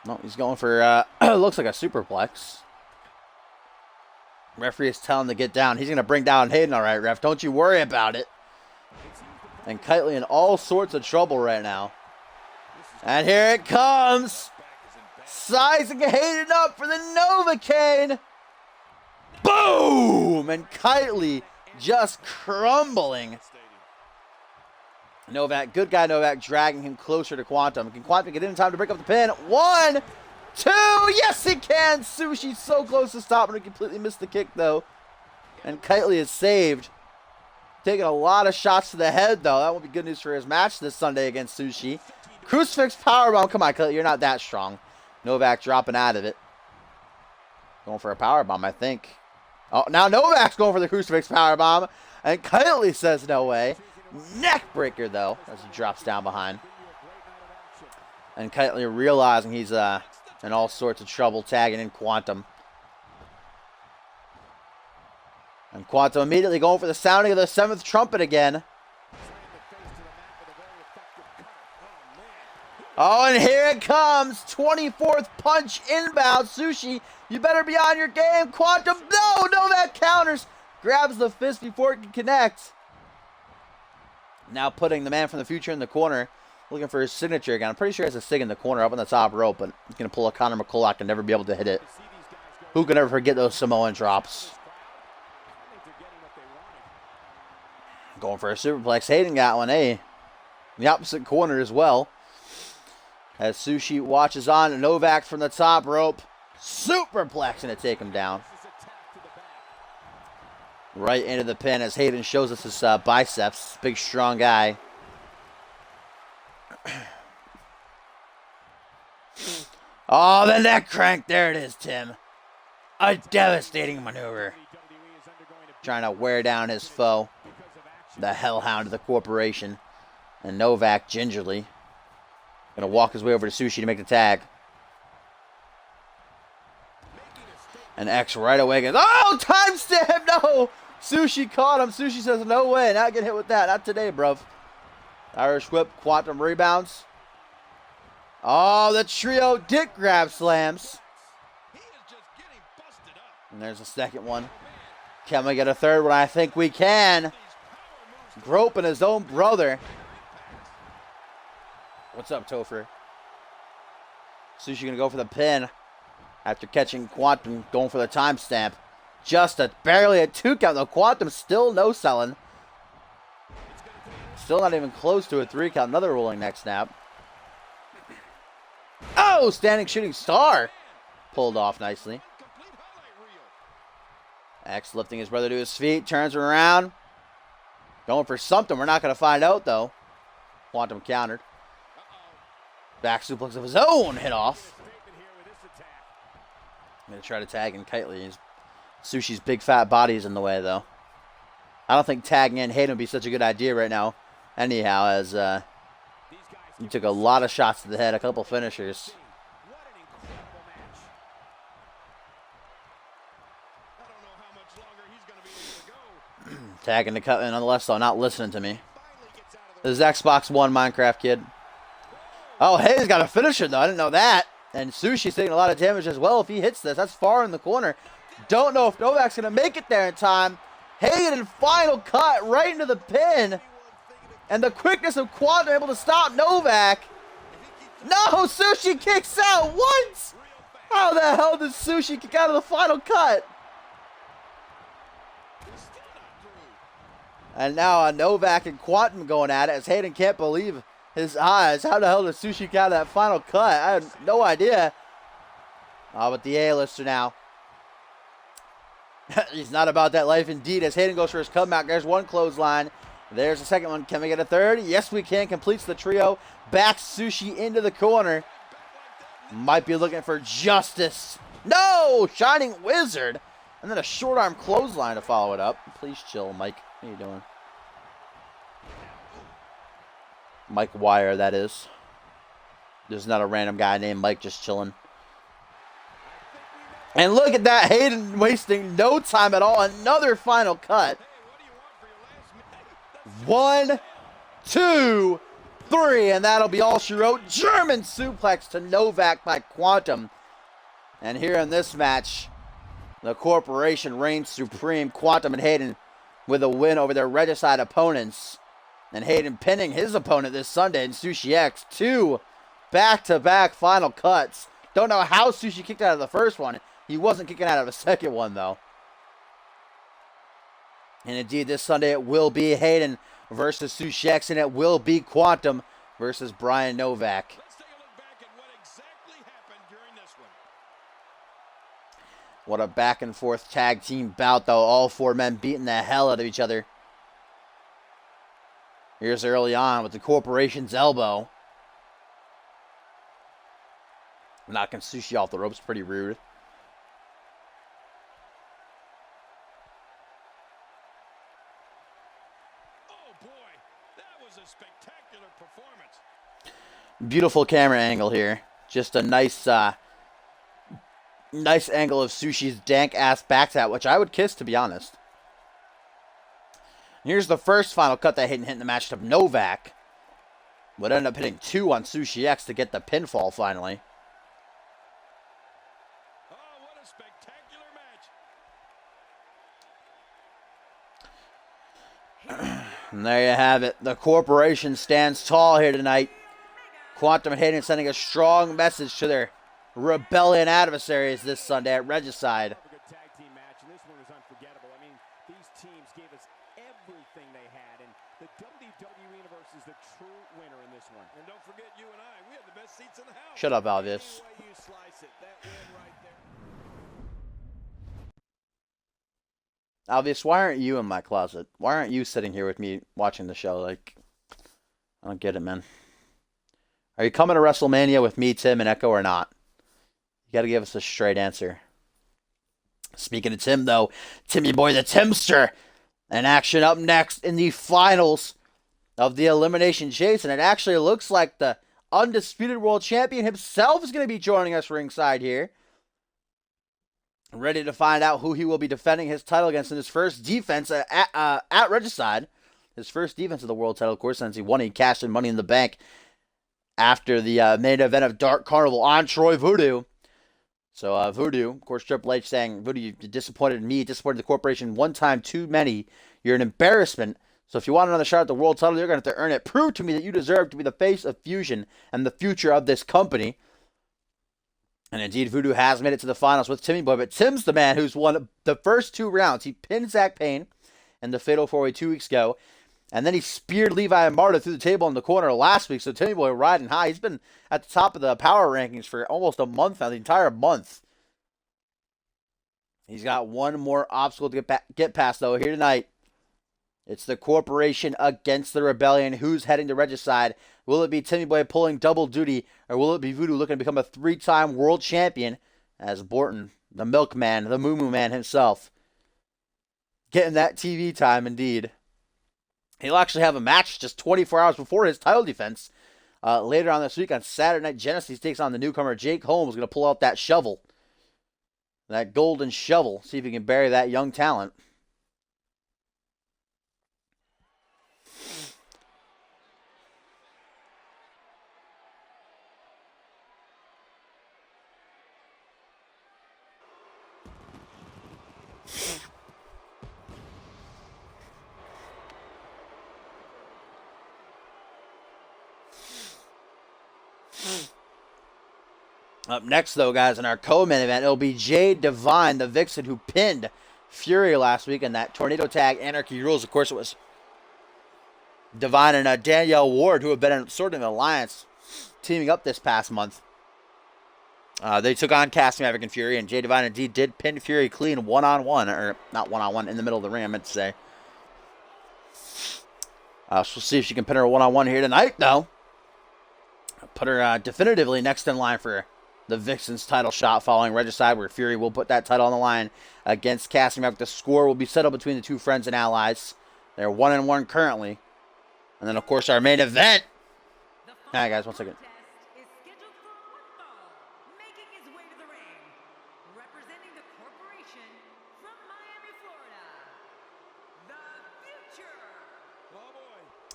No, he's going for, looks like a superplex. Referee is telling him to get down. He's going to bring down Hayden, all right, ref. Don't you worry about it. And Kitely in all sorts of trouble right now. And here it comes. Sizing Hayden up for the Novocaine. Boom! And Kitely just crumbling. Novak, good guy Novak, dragging him closer to Quantum. Can Quantum get in time to break up the pin? 1, 2, yes he can! Sushi's so close to stopping, he completely missed the kick though. And Kitely is saved. Taking a lot of shots to the head though. That won't be good news for his match this Sunday against Sushi. Crucifix powerbomb, come on Kitely, you're not that strong. Novak dropping out of it. Going for a powerbomb, I think. Oh, now Novak's going for the crucifix powerbomb. And Kitely says no way. Neck breaker, though, as he drops down behind. And Kitely realizing he's in all sorts of trouble, tagging in Quantum. And Quantum immediately going for the sounding of the 7th trumpet again. Oh, and here it comes. 24th punch inbound. Sushi, you better be on your game. Quantum, no, that counters. Grabs the fist before it can connect. Now putting the man from the future in the corner. Looking for his signature again. I'm pretty sure he has a sig in the corner up on the top rope, but he's going to pull a Connor McCulloch and never be able to hit it. Who can ever forget those Samoan drops? Going for a superplex. Hayden got one, eh? The opposite corner as well. As Sushi watches on, Novak from the top rope. Superplex and to take him down. Right into the pin as Hayden shows us his biceps. Big, strong guy. Oh, the neck crank. There it is, Tim. A devastating maneuver. Trying to wear down his foe. The hellhound of the corporation. And Novak gingerly going to walk his way over to Sushi to make the tag. And X right away goes, oh, timestamp, no! Sushi caught him. Sushi says, no way, not getting hit with that. Not today, bruv. Irish whip, quantum rebounds. Oh, the trio dick grab slams. And there's a second one. Can we get a third one? I think we can. Groping his own brother. What's up, Topher? Sushi going to go for the pin. After catching Quantum, going for the timestamp. Just barely a 2 count, though. Quantum still no selling. Still not even close to a 3 count. Another rolling neck snap. Oh, standing shooting star. Pulled off nicely. X lifting his brother to his feet. Turns him around. Going for something. We're not going to find out, though. Quantum countered. Back suplex of his own. Hit off. I'm going to try to tag in Kitely. Sushi's big fat body is in the way, though. I don't think tagging in Hayden would be such a good idea right now. Anyhow, as he took a lot of shots to the head, a couple finishers. Tagging to cut in nonetheless, though, not listening to me. This is Xbox One Minecraft kid. Oh, Hayden's got a finisher, though. I didn't know that. And Sushi's taking a lot of damage as well if he hits this. That's far in the corner. Don't know if Novak's going to make it there in time. Hayden, final cut right into the pin. And the quickness of Quantum able to stop Novak. No, Sushi kicks out. What? How the hell did Sushi kick out of the final cut? And now Novak and Quantum going at it as Hayden can't believe his eyes. How the hell did Sushi kick out of that final cut? I have no idea. Oh, but the A-lister now. He's not about that life indeed as Hayden goes for his comeback. There's one clothesline. There's the second one. Can we get a third? Yes, we can. Completes the trio. Backs Sushi into the corner. Might be looking for justice. No! Shining Wizard. And then a short arm clothesline to follow it up. Please chill, Mike. How you doing? Mike Wire, that is. There's not a random guy named Mike just chilling. And look at that. Hayden wasting no time at all. Another final cut. 1, 2, 3. And that'll be all she wrote. German suplex to Novak by Quantum. And here in this match, the corporation reigns supreme. Quantum and Hayden with a win over their regicide opponents. And Hayden pinning his opponent this Sunday in Sushi X. 2 back-to-back final cuts. Don't know how Sushi kicked out of the first one. He wasn't kicking out of the second one, though. And indeed, this Sunday it will be Hayden versus Sushi X, and it will be Quantum versus Brian Novak.
Let's take a look back at what exactly happened during this one.
What a back-and-forth tag team bout, though. All 4 men beating the hell out of each other. Here's early on with the corporation's elbow. Knocking Sushi off the ropes, pretty rude.
Oh boy, that was a spectacular performance.
Beautiful camera angle here. Just a nice nice angle of Sushi's dank-ass back tap, which I would kiss, to be honest. Here's the first final cut that Hayden hit in the match of Novak. Would end up hitting 2 on Sushi X to get the pinfall finally.
Oh, what a spectacular match.
And there you have it. The corporation stands tall here tonight. Quantum and Hayden sending a strong message to their rebellion adversaries this Sunday at Regicide.
A good tag team match, and this one was unforgettable. I mean, these teams gave us everything they had, and the WWE Universe is the true winner in this one. And don't forget, you and I, we had the best seats in the house.
Shut up, Alvis.
Any way you slice it, that win right there.
Alvis, why aren't you in my closet? Why aren't you sitting here with me watching the show? Like, I don't get it, man. Are you coming to WrestleMania with me, Tim, and Echo or not? You got to give us a straight answer. Speaking of Tim, though, Timmy Boy the Timster, in action up next in the finals of the Elimination Chase, and it actually looks like the undisputed world champion himself is going to be joining us ringside here. Ready to find out who he will be defending his title against in his first defense at Regicide. His first defense of the world title, of course, since he won, he cashed in Money in the Bank after the main event of Dark Carnival on Troy Voodoo. So Voodoo, of course, Triple H saying, Voodoo, you disappointed me, disappointed the corporation one time too many. You're an embarrassment. So if you want another shot at the world title, you're going to have to earn it. Prove to me that you deserve to be the face of Fusion and the future of this company. And indeed, Voodoo has made it to the finals with Timmy Boy. But Tim's the man who's won the first 2 rounds. He pinned Zach Payne in the Fatal 4-Way 2 weeks ago. And then he speared Levi and Marta through the table in the corner last week. So Timmy Boy riding high. He's been at the top of the power rankings for almost a month now, the entire month. He's got one more obstacle to get past, though, here tonight. It's the corporation against the rebellion. Who's heading to Regicide? Will it be Timmy Boy pulling double duty, or will it be Voodoo looking to become a 3-time world champion as Borton, the milkman, the moo-moo man himself, getting that TV time indeed. He'll actually have a match just 24 hours before his title defense. Later on this week on Saturday Night Genesis takes on the newcomer Jake Holmes. Going to pull out that shovel. That golden shovel. See if he can bury that young talent. Up next, though, guys, in our co-main event, it'll be Jade Divine, the Vixen, who pinned Fury last week in that Tornado Tag Anarchy Rules. Of course, it was Divine and Danielle Ward, who have been in sort of an alliance, teaming up this past month. They took on Cass Maverick and Fury, and Jade Divine indeed did pin Fury clean one-on-one, or not one-on-one, in the middle of the ring, I meant to say. So we'll see if she can pin her one-on-one here tonight, though. Put her definitively next in line for the Vixen's title shot following Regicide, where Fury will put that title on the line against Cass Maverick. The score will be settled between the two friends and allies. They're 1-1 currently. And then, of course, our main event. All right, guys, 1 second.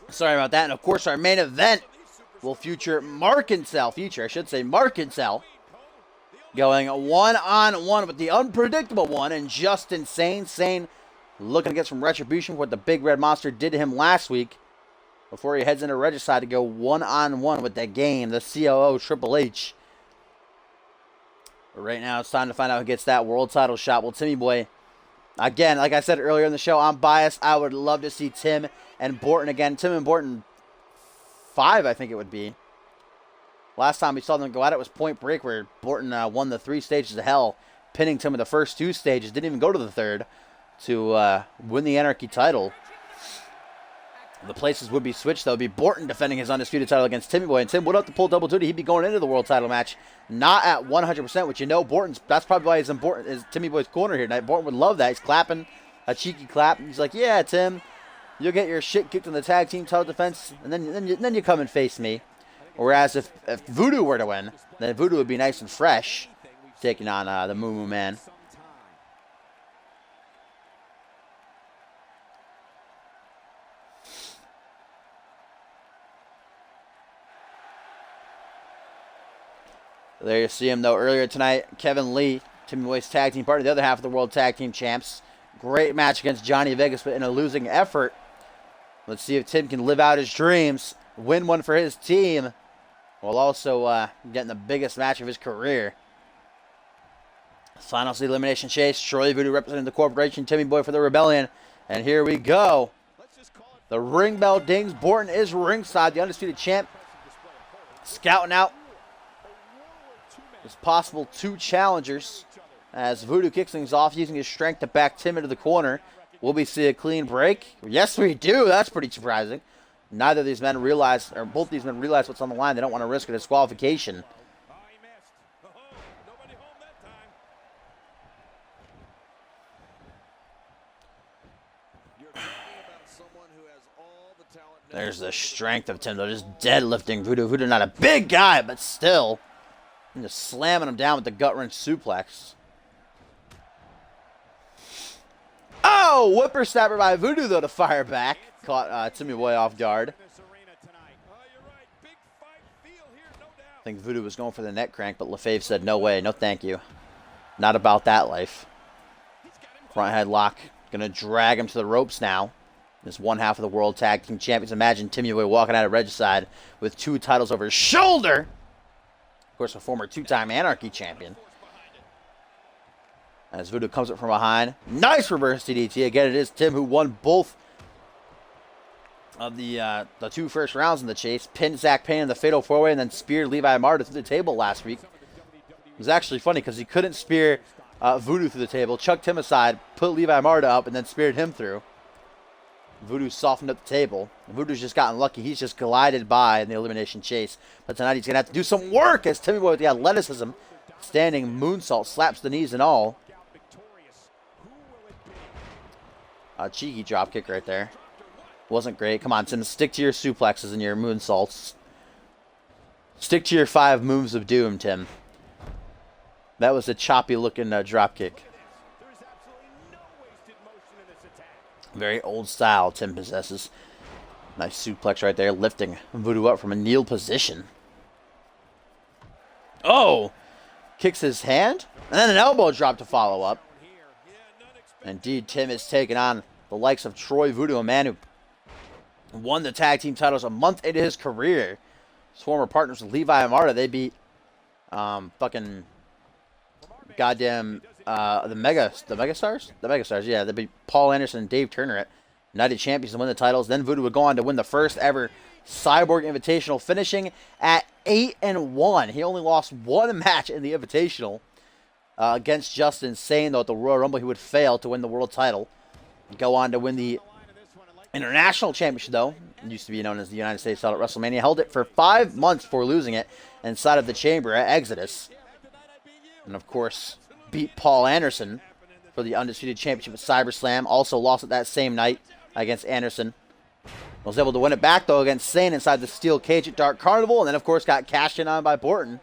Sorry about that. And, of course, our main event will feature Mark Incel, going 1-on-1 with the unpredictable one and Justin Sane looking to get some retribution for what the Big Red Monster did to him last week before he heads into Regicide to go 1-on-1 with the game, the COO Triple H. But right now it's time to find out who gets that world title shot. Well, Timmy Boy, again, like I said earlier in the show, I'm biased. I would love to see Tim and Borton again. Tim and Borton 5, I think it would be. Last time we saw them go at it was Point Break, where Borton won the 3 stages of hell, pinning Tim in the first 2 stages. Didn't even go to the 3rd to win the Anarchy title. The places would be switched, though. It'd be Borton defending his undisputed title against Timmy Boy. And Tim would have to pull double duty. He'd be going into the world title match not at 100%, which you know that's probably why he's in Timmy Boy's corner here tonight. Borton would love that. He's clapping a cheeky clap. He's like, yeah, Tim, you'll get your shit kicked in the tag team title defense, and then you come and face me. Whereas if Voodoo were to win, then Voodoo would be nice and fresh, taking on the Moo Moo Man. There you see him, though, earlier tonight. Kevin Lee, Timmy Boy's tag team partner, the other half of the World Tag Team Champs. Great match against Johnny Vegas, but in a losing effort. Let's see if Tim can live out his dreams, win one for his team. while also getting the biggest match of his career. Finals of the Elimination Chase. Troy Voodoo representing the Corporation. Timmy Boy for the Rebellion. And here we go. The ring bell dings. Borton is ringside, the undisputed champ. Scouting out his possible 2 challengers. As Voodoo kicks things off, using his strength to back Tim into the corner. Will we see a clean break? Yes, we do. That's pretty surprising. Neither of these men realize, or both these men realize what's on the line. They don't want to risk a disqualification. There's the strength of Tim, though, just deadlifting Voodoo. Voodoo not a big guy, but still. And just slamming him down with the gut-wrench suplex. Oh, whippersnapper by Voodoo, though, to fire back. Caught Timmy Boy off guard. I think Voodoo was going for the neck crank, but LaFave said, no way, no thank you. Not about that life. Front headlock. Going to drag him to the ropes now. This one half of the World Tag Team Champions. Imagine Timmy Boy walking out of Regicide with 2 titles over his shoulder. Of course, a former 2-time Anarchy champion. As Voodoo comes up from behind. Nice reverse DDT. Again, it is Tim who won both of the 2 first rounds in the chase. Pinned Zach Payne in the Fatal 4-Way and then speared Levi Marta through the table last week. It was actually funny because he couldn't spear Voodoo through the table. Chucked him aside, put Levi Marta up, and then speared him through. Voodoo softened up the table. Voodoo's just gotten lucky. He's just glided by in the elimination chase. But tonight he's going to have to do some work as Timmy Boy with the athleticism. Standing moonsault, slaps the knees and all. A cheeky drop kick right there. Wasn't great. Come on, Tim. Stick to your suplexes and your moonsaults. Stick to your 5 moves of doom, Tim. That was a choppy looking drop kick. Very old style Tim possesses. Nice suplex right there, lifting Voodoo up from a kneel position. Oh! Kicks his hand, and then an elbow drop to follow up. Indeed, Tim is taking on the likes of Troy Voodoo, a man who won the tag team titles a month into his career. His former partners with Levi and Marta, they beat fucking goddamn the Megastars, yeah, they beat Paul Anderson and Dave Turner at United Champions and win the titles. Then Voodoo would go on to win the first ever Cyborg Invitational, finishing at 8-1. He only lost 1 match in the Invitational against Justin, saying though at the Royal Rumble he would fail to win the world title. Go on to win the International Championship, though. It used to be known as the United States title at WrestleMania. Held it for 5 months before losing it inside of the Chamber at Exodus. And of course, beat Paul Anderson for the Undisputed Championship at CyberSlam. Also lost it that same night against Anderson. Was able to win it back, though, against Sane inside the steel cage at Dark Carnival. And then, of course, got cashed in on by Borton.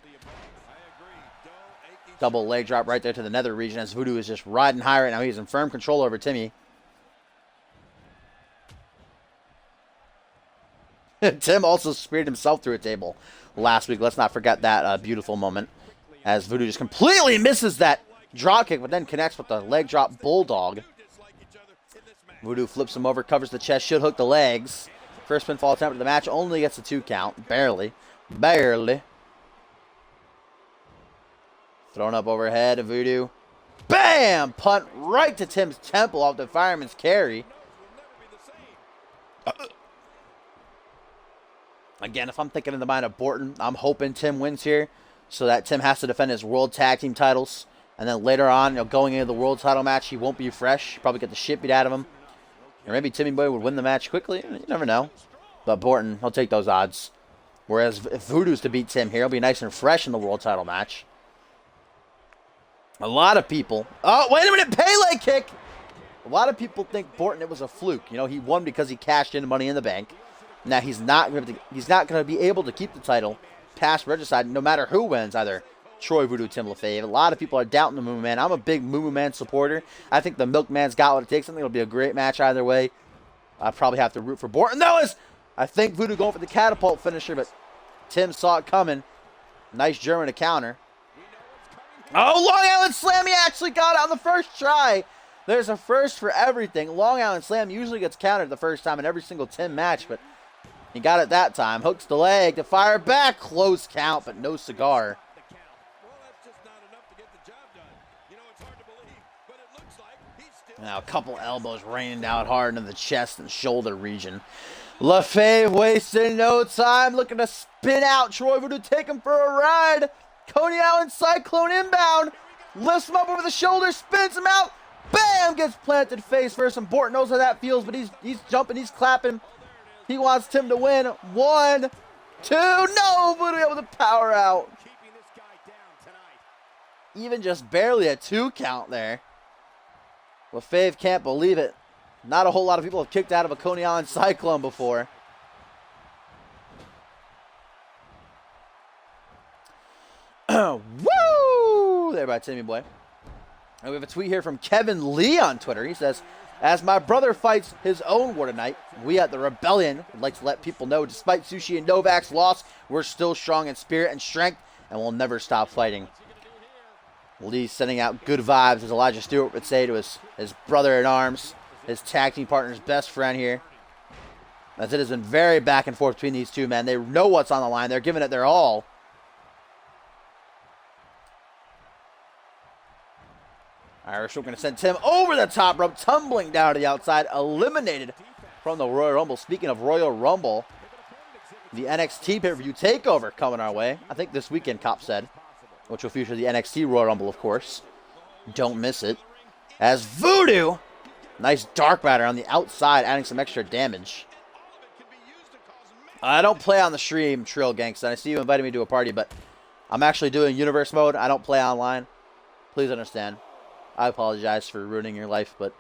Double leg drop right there to the nether region as Voodoo is just riding high right now. He's in firm control over Timmy. Tim also speared himself through a table last week. Let's not forget that beautiful moment. As Voodoo just completely misses that drop kick, but then connects with the leg drop bulldog. Voodoo flips him over, covers the chest, should hook the legs. First pinfall attempt of the match, only gets a 2 count. Barely. Barely. Thrown up overhead, Voodoo. Bam! Punt right to Tim's temple off the fireman's carry. Again, if I'm thinking in the mind of Borton, I'm hoping Tim wins here so that Tim has to defend his World Tag Team titles. And then later on, going into the World title match, he won't be fresh. Probably get the shit beat out of him. Or maybe Timmy Boy would win the match quickly. You never know. But Borton, he'll take those odds. Whereas if Voodoo's to beat Tim here, he'll be nice and fresh in the World title match. A lot of people... Oh, wait a minute! Pele kick! A lot of people think Borton, it was a fluke. You know, he won because he cashed in Money in the Bank. Now, he's not going to be able to keep the title past Regicide no matter who wins, either Troy Voodoo, Tim LaFave. A lot of people are doubting the Moo Man. I'm a big Moo Man supporter. I think the Milkman's got what it takes. I think it'll be a great match either way. I probably have to root for Borton. I think Voodoo going for the catapult finisher, but Tim saw it coming. Nice German to counter. Oh, Long Island Slam. He actually got it on the first try. There's a first for everything. Long Island Slam usually gets countered the first time in every single Tim match, but He got it that time. Hooks the leg to fire back. Close count, but no cigar. Now a couple elbows raining down hard into the chest and shoulder region. LaFave wasting no time, looking to spin out. Troy Voodoo take him for a ride. Coney Island Cyclone inbound. Lifts him up over the shoulder, spins him out. Bam! Gets planted face first. And Bort knows how that feels, but he's jumping, he's clapping. He wants Tim to win. 1, 2, no! Voodoo able to power out. Even just barely a 2 count there. LaFave can't believe it. Not a whole lot of people have kicked out of a Coney Island Cyclone before. Woo! There by Timmy Boy. And we have a tweet here from Kevin Lee on Twitter. He says, as my brother fights his own war tonight, we at the Rebellion would like to let people know, despite Sushi and Novak's loss, we're still strong in spirit and strength, and we'll never stop fighting. Lee sending out good vibes, as Elijah Stewart would say to his brother in arms, his tag team partner's best friend here. As it has been very back and forth between these two men. They know what's on the line. They're giving it their all. Irish are going to send Tim over the top rope, tumbling down to the outside, eliminated from the Royal Rumble. Speaking of Royal Rumble, the NXT pay-per-view takeover coming our way. I think this weekend, Cop said, which will feature the NXT Royal Rumble, of course. Don't miss it. As Voodoo, nice dark matter on the outside, adding some extra damage. I don't play on the stream, Trill Gangsta. I see you invited me to a party, but I'm actually doing universe mode. I don't play online. Please understand. I apologize for ruining your life, but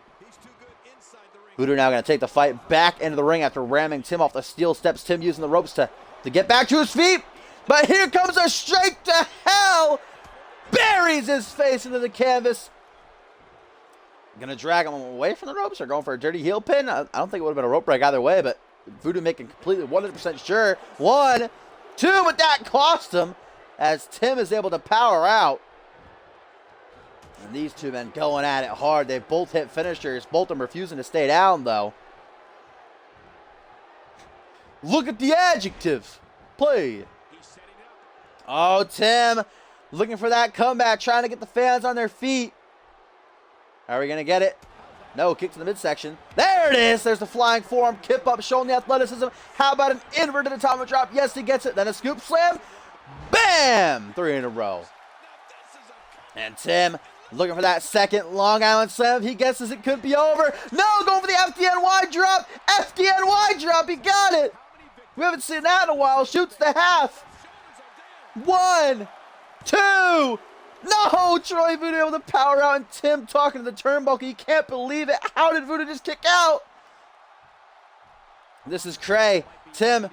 Voodoo now going to take the fight back into the ring after ramming Tim off the steel steps. Tim using the ropes to get back to his feet. But here comes a strike to hell. Buries his face into the canvas. Going to drag him away from the ropes or going for a dirty heel pin? I don't think it would have been a rope break either way, but Voodoo making completely 100% sure. 1, 2, but that cost him as Tim is able to power out. And these two men going at it hard. They both hit finishers. Both of them refusing to stay down, though. Look at the adjective. Play. Oh, Tim looking for that comeback, trying to get the fans on their feet. Are we going to get it? No, kick to the midsection. There it is. There's the flying forearm. Kip up, showing the athleticism. How about an inverted atomic drop? Yes, he gets it. Then a scoop slam. Bam! 3 in a row. And Tim looking for that second Long Island Slam. He guesses it could be over. No, going for the FDNY drop. FDNY drop. He got it. We haven't seen that in a while. Shoots the half. 1, 2. No, Troy Voodoo able to power out, and Tim talking to the turnbuckle. He can't believe it. How did Voodoo just kick out? This is cray. Tim,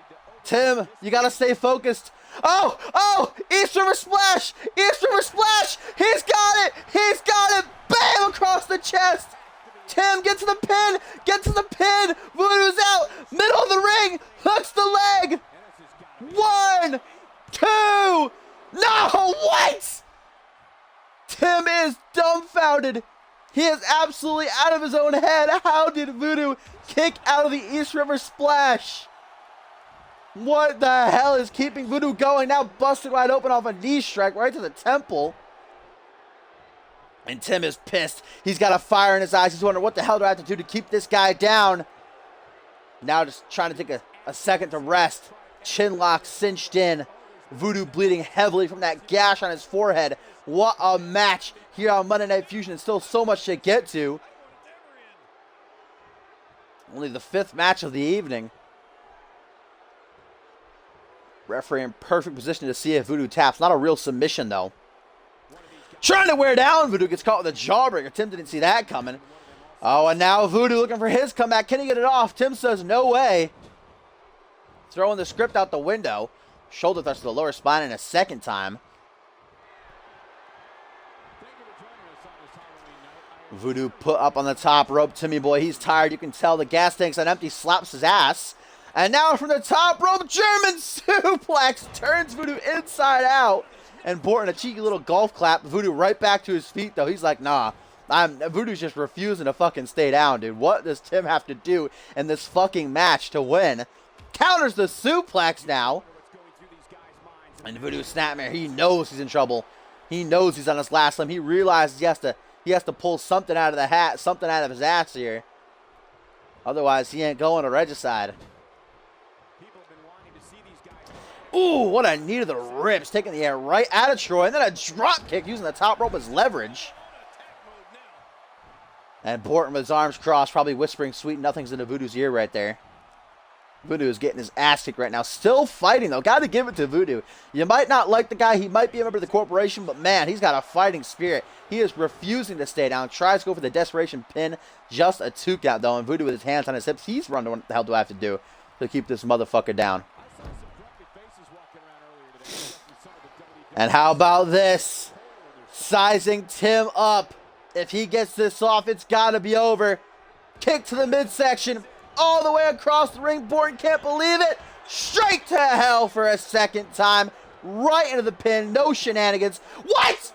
you got to stay focused. Oh, East River Splash. East River Splash. He's got it. Bam, across the chest. Tim, get to the pin. Voodoo's out. Middle of the ring. Hooks the leg. 1, 2. No, what? Tim is dumbfounded. He is absolutely out of his own head. How did Voodoo kick out of the East River Splash? What the hell is keeping Voodoo going? Now busted wide open off a knee strike right to the temple. And Tim is pissed. He's got a fire in his eyes. He's wondering, what the hell do I have to do to keep this guy down? Now just trying to take a second to rest. Chin lock cinched in. Voodoo bleeding heavily from that gash on his forehead. What a match here on Monday Night Fusion. And still so much to get to. Only the 5th match of the evening. Referee in perfect position to see if Voodoo taps. Not a real submission, though. Trying to wear down. Voodoo gets caught with a jawbreaker. Tim didn't see that coming. Oh, and now Voodoo looking for his comeback. Can he get it off? Tim says no way. Throwing the script out the window. Shoulder thrust to the lower spine in a second time. Voodoo put up on the top rope. Timmy boy, he's tired. You can tell the gas tank's on empty. Slaps his ass. And now from the top rope, German suplex turns Voodoo inside out. And Borton, a cheeky little golf clap. Voodoo right back to his feet, though. He's like, nah. Voodoo's just refusing to fucking stay down, dude. What does Tim have to do in this fucking match to win? counters the suplex now. And Voodoo Snapmare, he knows he's in trouble. He knows he's on his last limb. He realizes he has to pull something out of the hat, something out of his ass here. Otherwise, he ain't going to Regicide. Ooh, what a knee to the ribs, taking the air right out of Troy, and then a drop kick using the top rope as leverage. And Borton with his arms crossed, probably whispering sweet nothings into Voodoo's ear right there. Voodoo is getting his ass kicked right now. Still fighting, though. Got to give it to Voodoo. You might not like the guy. He might be a member of the corporation, but, man, he's got a fighting spirit. He is refusing to stay down. Tries to go for the desperation pin. Just a 2 count, though. And Voodoo with his hands on his hips. He's wondering what the hell do I have to do to keep this motherfucker down. And how about this? Sizing Tim up. If he gets this off, it's got to be over. Kick to the midsection. All the way across the ring. Borton can't believe it. Straight to hell for a second time. Right into the pin. No shenanigans. What?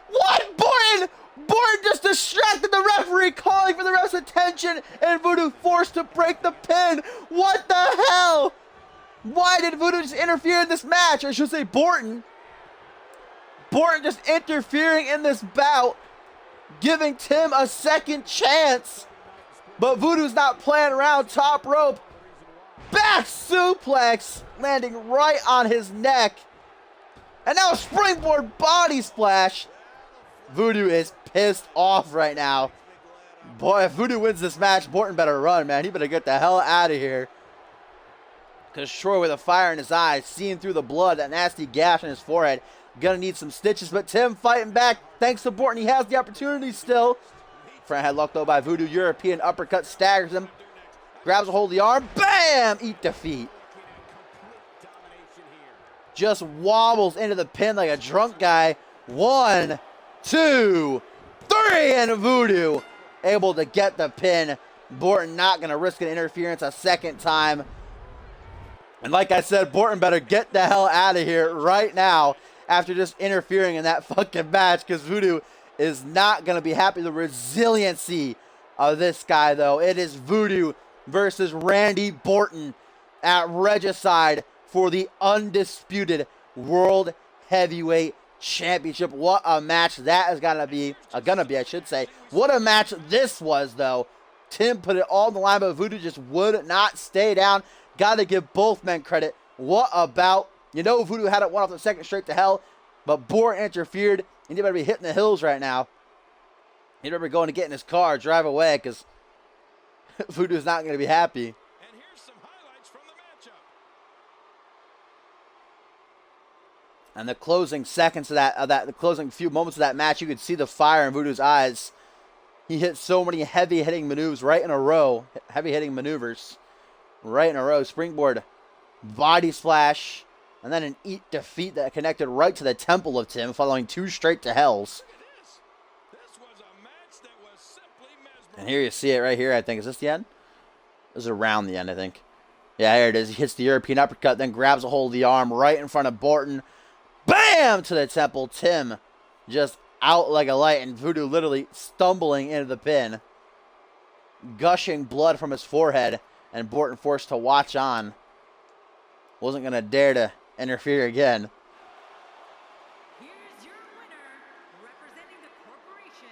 What? Borton! Borton just distracted the referee, calling for the ref's attention, and Voodoo forced to break the pin. What the hell? Why did Voodoo just interfere in this match? I should say Borton. Borton just interfering in this bout, giving Tim a second chance. But Voodoo's not playing around. Top rope. Back suplex. Landing right on his neck. And now a springboard body splash. Voodoo is pissed off right now. Boy, if Voodoo wins this match, Borton better run, man. He better get the hell out of here. Because Troy with a fire in his eyes, seeing through the blood, that nasty gash on his forehead. Gonna need some stitches, but Tim fighting back. Thanks to Borton, he has the opportunity still. Front head locked though by Voodoo. European uppercut staggers him. Grabs a hold of the arm. Bam! Eat defeat. Just wobbles into the pin like a drunk guy. 1, 2, 3, and Voodoo able to get the pin. Borton not going to risk an interference a second time. And like I said, Borton better get the hell out of here right now after just interfering in that fucking match, because Voodoo is not going to be happy. The resiliency of this guy, though. It is Voodoo versus Randy Borton at Regicide for the undisputed World Heavyweight Championship. What a match that is gonna be, I should say. What a match this was, though. Tim put it all on the line, but Voodoo just would not stay down. Got to give both men credit. What about, you know, Voodoo had it one off the second straight to hell, but Borton interfered. And he better be hitting the hills right now. He better be going to get in his car, drive away, because Voodoo's not going to be happy.
And here's some highlights from the matchup.
And the closing seconds of the closing few moments of that match, you could see the fire in Voodoo's eyes. He hit so many heavy-hitting maneuvers right in a row. Heavy-hitting maneuvers right in a row. Springboard, body splash. And then an eat defeat that connected right to the temple of Tim, following 2 straight to hells. And here you see it right here, I think. Is this the end? This is around the end, I think. Yeah, here it is. He hits the European uppercut, then grabs a hold of the arm right in front of Borton. Bam! To the temple. Tim just out like a light, and Voodoo literally stumbling into the pin. Gushing blood from his forehead, and Borton forced to watch on. Wasn't going to dare to interfere again.
Here's your winner, representing the corporation.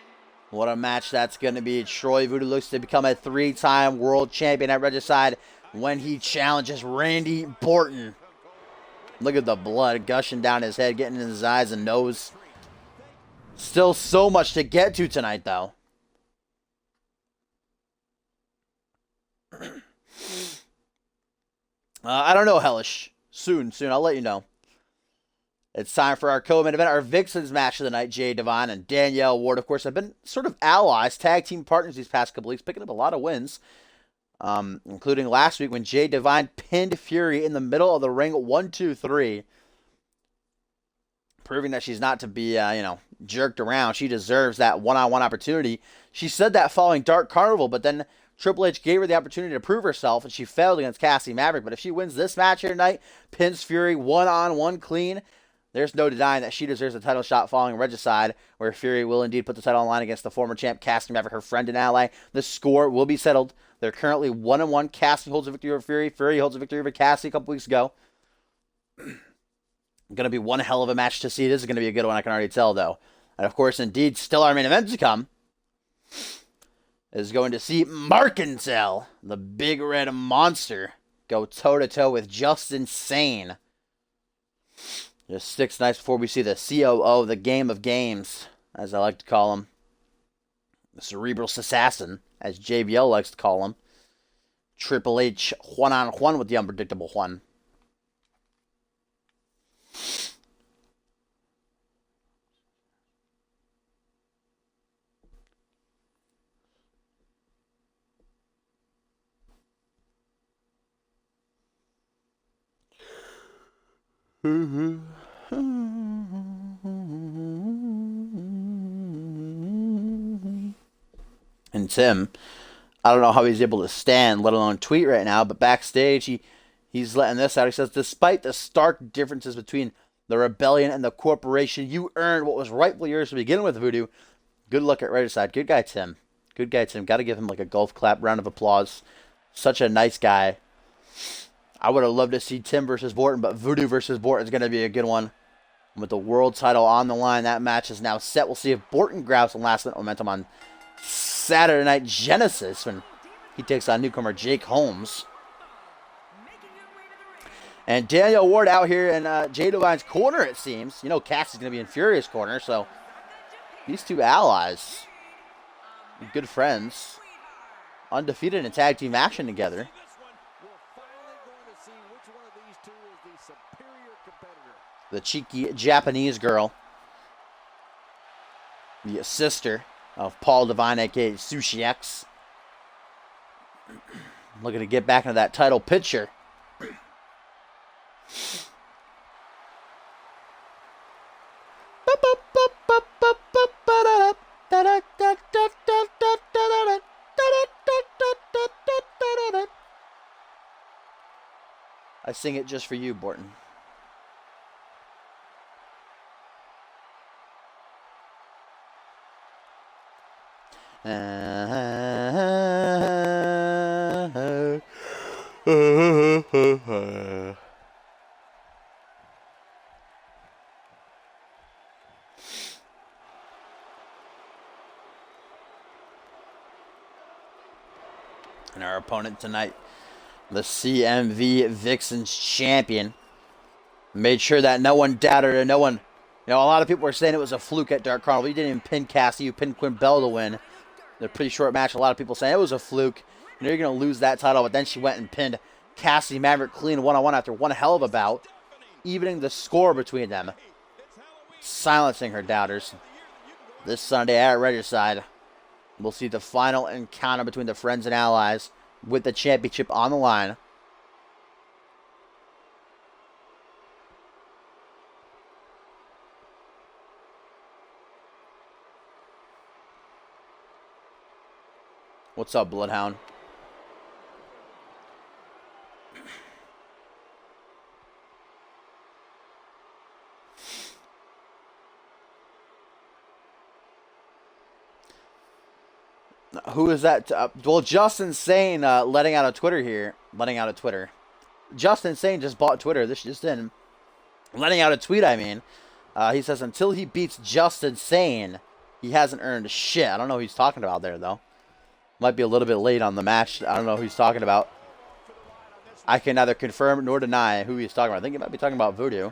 What a match that's going to be. Troy Voodoo looks to become a 3-time world champion at Regicide when he challenges Randy Borton. Look at the blood gushing down his head, getting in his eyes and nose. Still so much to get to tonight, though. I don't know, Hellish. Soon. I'll let you know. It's time for our co-main event, our Vixens match of the night. Jay Devine and Danielle Ward, of course, have been sort of allies, tag team partners these past couple weeks, picking up a lot of wins, including last week when Jay Devine pinned Fury in the middle of the ring, 1, 2, 3, proving that she's not to be, jerked around. She deserves that one-on-one opportunity. She said that following Dark Carnival, but then Triple H gave her the opportunity to prove herself, and she failed against Cassie Maverick. But if she wins this match here tonight, pins Fury one-on-one clean, there's no denying that she deserves a title shot following Regicide, where Fury will indeed put the title on the line against the former champ, Cassie Maverick, her friend and ally. The score will be settled They're currently 1-1. Cassie holds a victory over Fury. Fury holds a victory over Cassie a couple weeks ago. Going to be one hell of a match to see. This is going to be a good one, I can already tell, though. And, of course, indeed, still our main event to come is going to see Markinsell, the big red monster, go toe-to-toe with Justin Sane. Just 6 nights before we see the COO, the Game of Games, as I like to call him. The Cerebral Assassin, as JBL likes to call him. Triple H one-on-one with the unpredictable one. And Tim, I don't know how he's able to stand, let alone tweet right now, but backstage he's letting this out. He says, despite the stark differences between the rebellion and the corporation, you earned what was rightfully yours to begin with, Voodoo. Good luck at right side. Good guy, Tim. Good guy, Tim. Got to give him like a golf clap, round of applause. Such a nice guy. I would have loved to see Tim versus Borton, but Voodoo versus Borton is going to be a good one. With the world title on the line, that match is now set. We'll see if Borton grabs some last-minute momentum on Saturday Night Genesis when he takes on newcomer Jake Holmes. And Daniel Ward out here in Jay Devine's corner, it seems. You know Cassie's going to be in Fury's corner, so these two allies, good friends, undefeated in tag team action together. The cheeky Japanese girl, the sister of Paul Devine, a.k.a. Sushi X. Looking to get back into that title picture. I sing it just for you, Borton. And our opponent tonight, the CMV Vixens champion, made sure that no one doubted it. No one, a lot of people were saying it was a fluke at Dark Carnival. You didn't even pin Cassie. You pinned Quinn Bell to win. A pretty short match. A lot of people saying it was a fluke. You're going to lose that title. But then she went and pinned Cassie Maverick clean one-on-one after one hell of a bout, evening the score between them, silencing her doubters. This Sunday at Regicide, we'll see the final encounter between the Friends and Allies with the championship on the line. What's up, Bloodhound? Who is that? Well, Justin Sane letting out a Twitter here. Letting out a Twitter. Justin Sane just bought Twitter. This just in. Letting out a tweet, I mean. He says, until he beats Justin Sane, he hasn't earned shit. I don't know who he's talking about there, though. Might be a little bit late on the match. I don't know who he's talking about. I can neither confirm nor deny who he's talking about. I think he might be talking about Voodoo.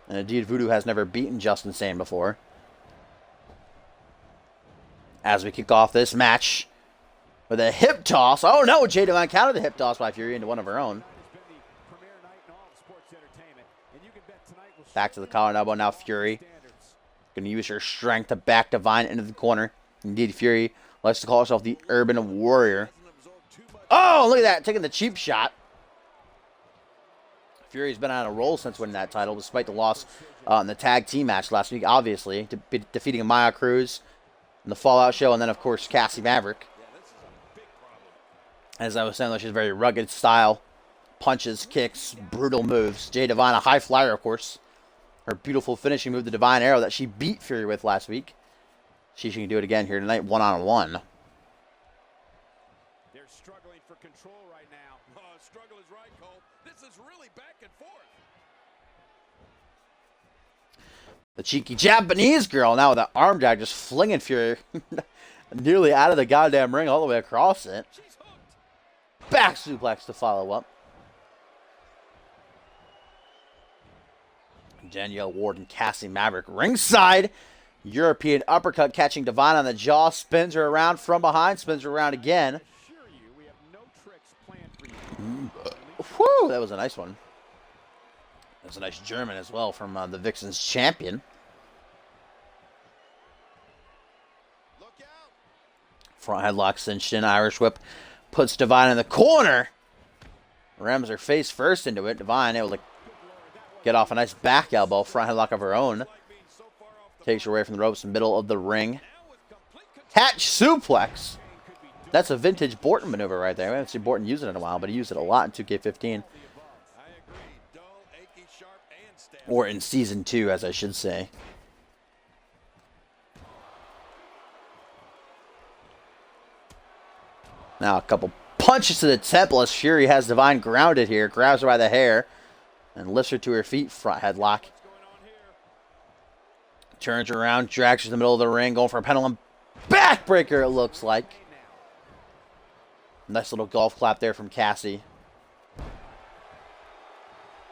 And indeed, Voodoo has never beaten Justin Sane before. As we kick off this match with a hip toss. Oh no, Jay Devine countered the hip toss by Fury into one of her own. Back to the collar and elbow now, Fury. Going to use her strength to back Devine into the corner. Indeed, Fury likes to call herself the Urban Warrior. Oh, look at that, taking the cheap shot. Fury's been on a roll since winning that title, despite the loss in the tag team match last week, obviously, defeating Maya Cruz in the Fallout show, and then, of course, Cassie Maverick. As I was saying, she's very rugged style. Punches, kicks, brutal moves. Jay Devine, a high flyer, of course. Her beautiful finishing move, the Divine Arrow, that she beat Fury with last week. She can do it again here tonight, one-on-one.
They're struggling control right now. Oh, struggle is right, Cole. This is really back and forth.
The cheeky Japanese girl now with that arm drag just flinging Fury nearly out of the goddamn ring all the way across it. Back suplex to follow up. Danielle Ward and Cassie Maverick ringside. European uppercut catching Divine on the jaw. Spins her around from behind. Spins her around again. Whew, that was a nice one. That's a nice German as well from the Vixen's champion. Front headlock cinched in. Irish whip puts Divine in the corner. Rams her face first into it. Divine able to get off a nice back elbow. Front headlock of her own. Takes her away from the ropes in the middle of the ring. Catch suplex. That's a vintage Borton maneuver right there. We haven't seen Borton use it in a while, but he used it a lot in 2K15. Or in Season 2, as I should say. Now a couple punches to the temple as Fury has Divine grounded here. Grabs her by the hair and lifts her to her feet. Front headlock. Turns her around, drags her to the middle of the ring, going for a pendulum backbreaker, it looks like. Nice little golf clap there from Cassie.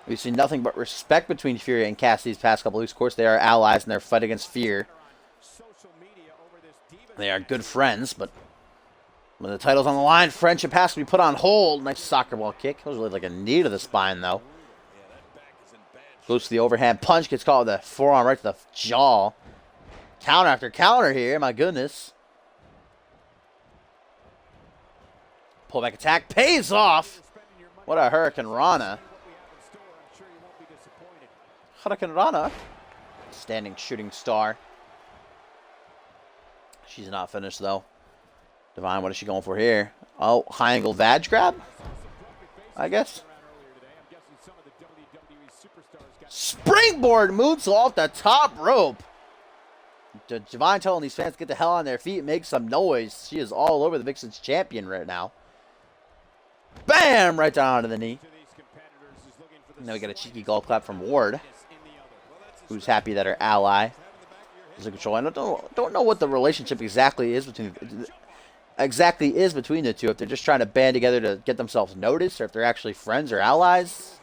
We've seen nothing but respect between Fury and Cassie these past couple weeks. Of course, they are allies in their fight against Fear. They are good friends, but when the title's on the line, friendship has to be put on hold. Nice soccer ball kick. It was really like a knee to the spine, though. Goes to the overhand punch, gets caught with a forearm right to the jaw. Counter after counter here, my goodness. Pullback attack pays off. What a Hurricane Rana. Hurricane Rana. Standing shooting star. She's not finished, though. Divine, what is she going for here? Oh, high angle Vag grab? I guess. Springboard moves off the top rope. Divine telling these fans to get the hell on their feet, make some noise. She is all over the Vixen's champion right now. Bam! Right down onto the knee. Now we got a cheeky golf clap from Ward, who's happy that her ally is in control. I don't know what the relationship exactly is between the two. If they're just trying to band together to get themselves noticed, or if they're actually friends or allies.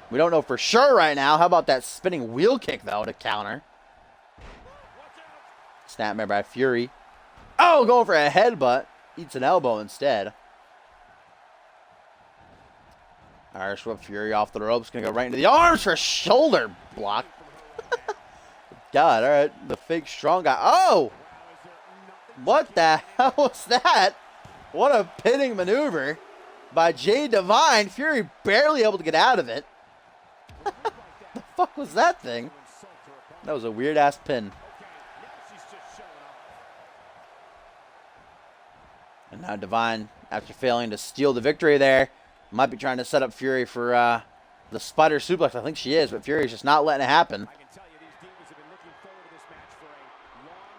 We don't know for sure right now. How about that spinning wheel kick, though, to counter? Snapmare by Fury. Oh, going for a headbutt. Eats an elbow instead. Irish whip Fury off the ropes. Going to go right into the arms for a shoulder block. God, all right. The fake strong guy. Oh! What the hell was that? What a pinning maneuver by Jade Divine. Fury barely able to get out of it. The fuck was that thing? That was a weird-ass pin. And now Divine, after failing to steal the victory there, might be trying to set up Fury for the spider suplex. I think she is, but Fury's just not letting it happen.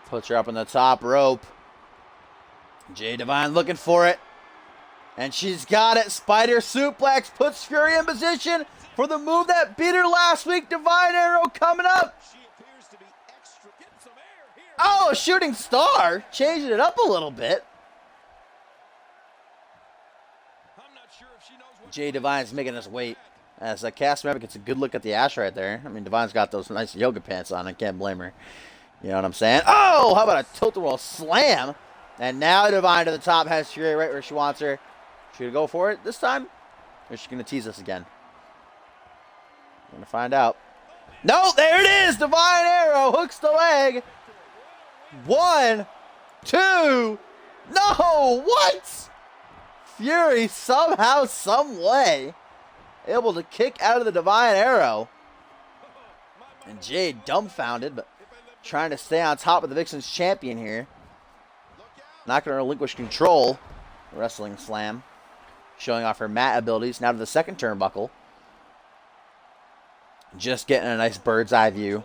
Puts her up on the top rope. Jade Divine looking for it. And she's got it. Spider suplex puts Fury in position for the move that beat her last week. Divine Arrow coming up. Oh, a shooting star. Changing it up a little bit. Jay Divine's making us wait. As Cass Maverick gets a good look at the ash right there. I mean, Divine's got those nice yoga pants on. I can't blame her. You know what I'm saying? Oh, how about a tilt-a-whirl slam? And now Divine to the top has Fury right where she wants her. She gonna go for it this time? Or is she gonna tease us again? We're gonna find out. No, there it is! Divine Arrow hooks the leg. 1, 2. No, what? Fury somehow, some way, able to kick out of the Divine Arrow. And Jade dumbfounded, but trying to stay on top of the Vixen's champion here. Not going to relinquish control. Wrestling slam. Showing off her mat abilities. Now to the second turnbuckle. Just getting a nice bird's eye view.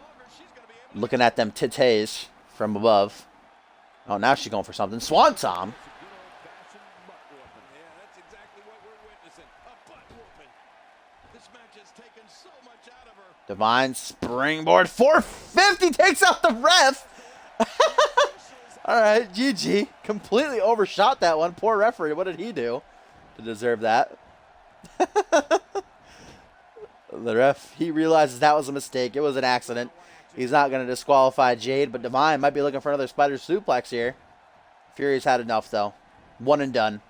Looking at them titties from above. Oh, now she's going for something. Swanton. Divine springboard 450 takes out the ref. All right, GG. Completely overshot that one. Poor referee. What did he do to deserve that? The ref, he realizes that was a mistake. It was an accident. He's not going to disqualify Jade, but Divine might be looking for another spider suplex here. Fury's had enough, though. One and done.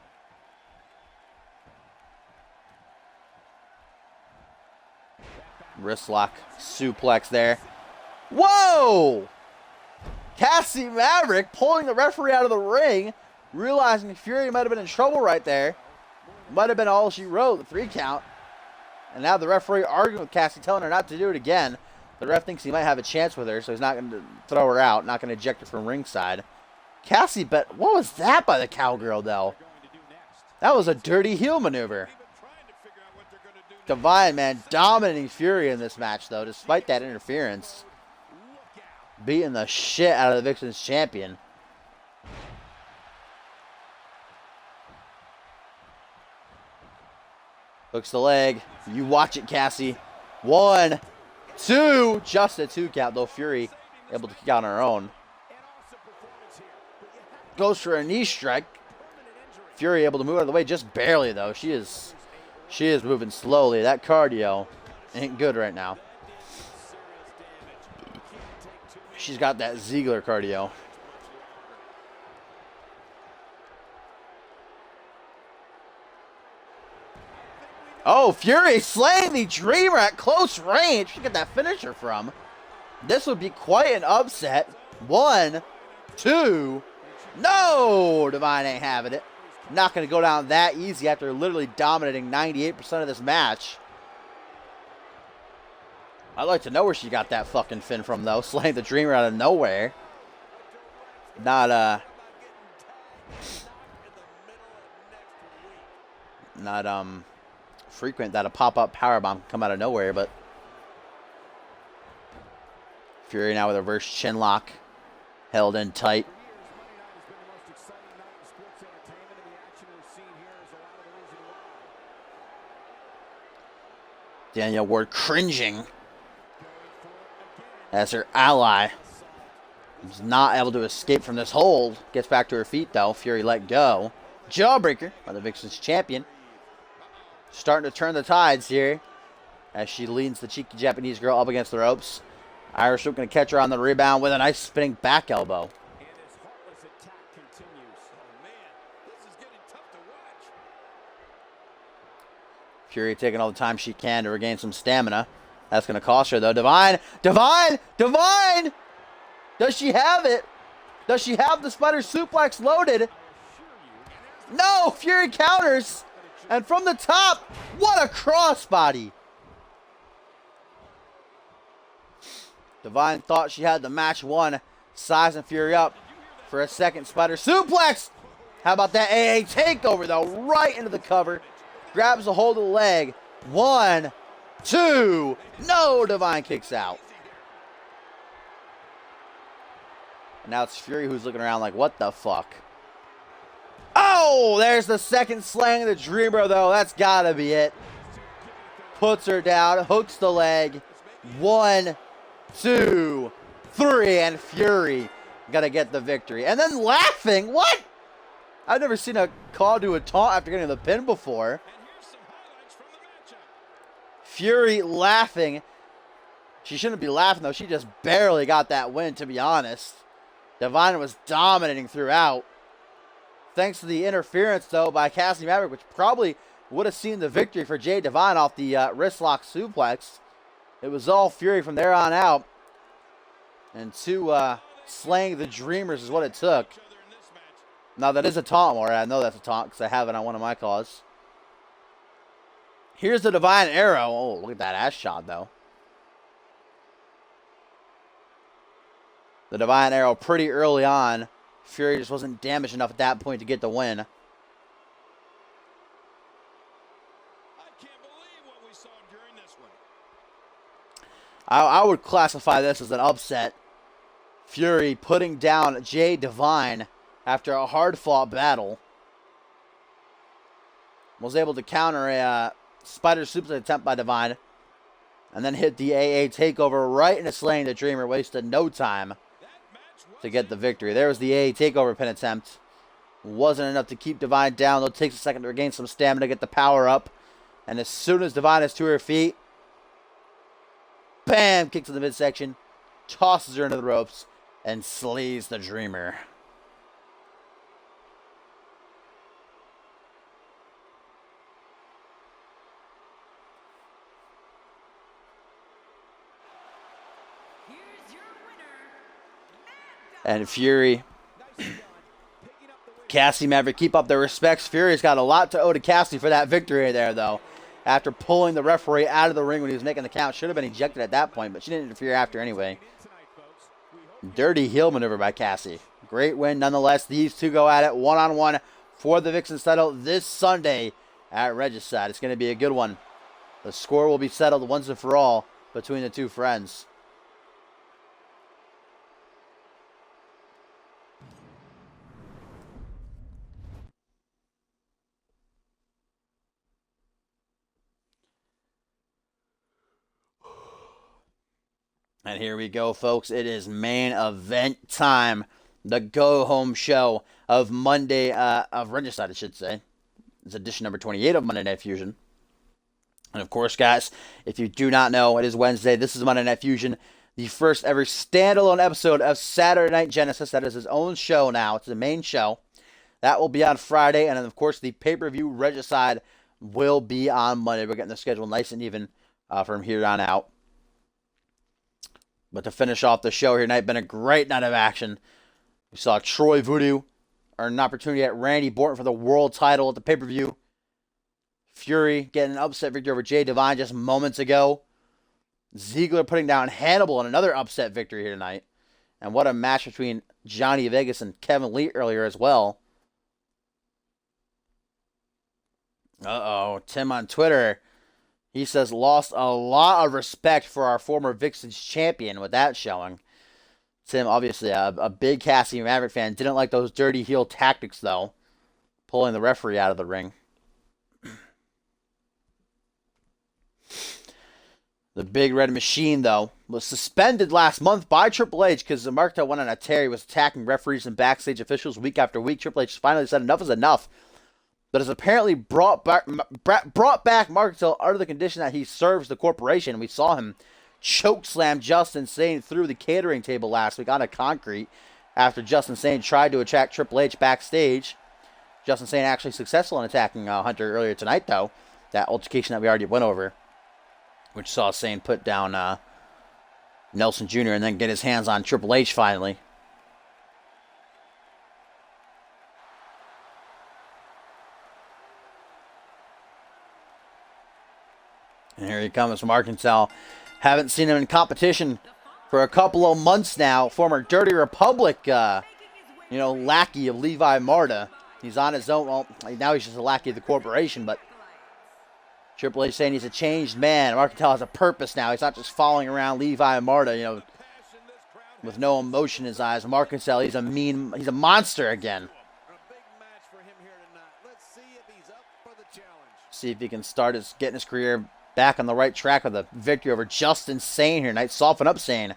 Wrist lock suplex there. Whoa! Cassie Maverick pulling the referee out of the ring, realizing Fury might have been in trouble right there. Might have been all she wrote, the 3 count. And now the referee arguing with Cassie, telling her not to do it again. The ref thinks he might have a chance with her, so he's not going to throw her out, not going to eject her from ringside. Cassie, but what was that by the cowgirl, though? That was a dirty heel maneuver. Divine, man, dominating Fury in this match, though, despite that interference. Beating the shit out of the Vixen's champion. Hooks the leg. You watch it, Cassie. 1, 2. Just a 2 count, though. Fury able to kick out on her own. Goes for a knee strike. Fury able to move out of the way just barely, though. She is moving slowly. That cardio ain't good right now. She's got that Ziegler cardio. Oh, Fury slaying the Dreamer at close range. She get that finisher from. This would be quite an upset. 1, 2. No! Divine ain't having it. Not going to go down that easy after literally dominating 98% of this match. I'd like to know where she got that fucking fin from, though. Slaying the Dreamer out of nowhere. Not frequent that a pop-up powerbomb can come out of nowhere, but Fury now with a reverse chin lock. Held in tight. Danielle Ward cringing as her ally is not able to escape from this hold. Gets back to her feet, though. Fury let go. Jawbreaker by the Vixen's champion. Starting to turn the tides here as she leans the cheeky Japanese girl up against the ropes. Irish Whip going to catch her on the rebound with a nice spinning back elbow.
And his heartless attack continues. Oh, man, this is getting tough to watch.
Fury taking all the time she can to regain some stamina. That's going to cost her, though. Divine! Divine! Divine! Does she have it? Does she have the spider suplex loaded? No! Fury counters! And from the top, what a crossbody! Divine thought she had the match won, sizing Fury up for a second spider suplex. How about that AA takeover, though? Right into the cover. Grabs a hold of the leg. 1, 2. No, Divine kicks out. And now it's Fury who's looking around like, what the fuck? Oh, there's the second slaying of the Dreamer, though. That's got to be it. Puts her down, hooks the leg. 1, 2, 3, and Fury got to get the victory. And then laughing. What? I've never seen a call to a taunt after getting the pin before. Fury laughing. She shouldn't be laughing, though. She just barely got that win, to be honest. Divine was dominating throughout. Thanks to the interference, though, by Cassie Maverick, which probably would have seen the victory for Jade Divine off the wrist lock suplex. It was all Fury from there on out. And 2 slaying the Dreamers is what it took. Now, that is a taunt, Maura. I know that's a taunt because I have it on one of my calls. Here's the Divine Arrow. Oh, look at that ass shot, though. The Divine Arrow pretty early on. Fury just wasn't damaged enough at that point to get the win.
I can't believe what we saw during this one.
I would classify this as an upset. Fury putting down Jade Divine after a hard-fought battle. Was able to counter a spider suplex attempt by Divine. and then hit the AA takeover right into slaying the Dreamer. Wasted no time to get the victory. There was the AA takeover pin attempt. Wasn't enough to keep Divine down, though. It takes a second to regain some stamina, get the power up. And as soon as Divine is to her feet, bam, kicks in the midsection, tosses her into the ropes, and slays the Dreamer.
Here's your winner,
And Fury, Cassie Maverick keep up their respects. Fury's got a lot to owe to Cassie for that victory there, though. After pulling the referee out of the ring when he was making the count. Should have been ejected at that point, but she didn't interfere after anyway. Dirty heel maneuver by Cassie. Great win nonetheless. These two go at it one-on-one for the Vixens title this Sunday at Regicide. It's going to be a good one. The score will be settled once and for all between the two friends. And here we go, folks. It is main event time. The go-home show of Monday, of Regicide, I should say. It's edition number 28 of Monday Night Fusion. And of course, guys, if you do not know, it is Wednesday. This is Monday Night Fusion, the first ever standalone episode of Saturday Night Genesis. That is his own show now. It's the main show. That will be on Friday. And then, of course, the pay-per-view Regicide will be on Monday. We're getting the schedule nice and even from here on out. But to finish off the show here tonight, been a great night of action. We saw Troy Voodoo earn an opportunity at Randy Orton for the world title at the pay-per-view. Fury getting an upset victory over Jay Divine just moments ago. Ziggler putting down Hannibal in another upset victory here tonight. And what a match between Johnny Vegas and Kevin Lee earlier as well. Tim on Twitter. He says, lost a lot of respect for our former Vixens champion with that showing. Tim, obviously a big Cassie Maverick fan. Didn't like those dirty heel tactics, though. Pulling the referee out of the ring. The Big Red Machine, though, was suspended last month by Triple H because Martel went on a tear. He was attacking referees and backstage officials week after week. Triple H finally said enough is enough. But has apparently brought back Martel under the condition that he serves the corporation. We saw him chokeslam Justin Sane through the catering table last week on a concrete after Justin Sane tried to attack Triple H backstage. Justin Sane actually successful in attacking Hunter earlier tonight, though. That altercation that we already went over, which saw Sane put down Nelson Jr. and then get his hands on Triple H finally. And here he comes, Markintel. Haven't seen him in competition for a couple of months now. Former Dirty Republic, lackey of Levi Marta. He's on his own. Well, now he's just a lackey of the corporation, but Triple H saying he's a changed man. Markintel has a purpose now. He's not just following around Levi Marta, with no emotion in his eyes. Markintel, he's a monster again. See if he can start getting his career back on the right track with a victory over Justin Sane here tonight. Soften up Sane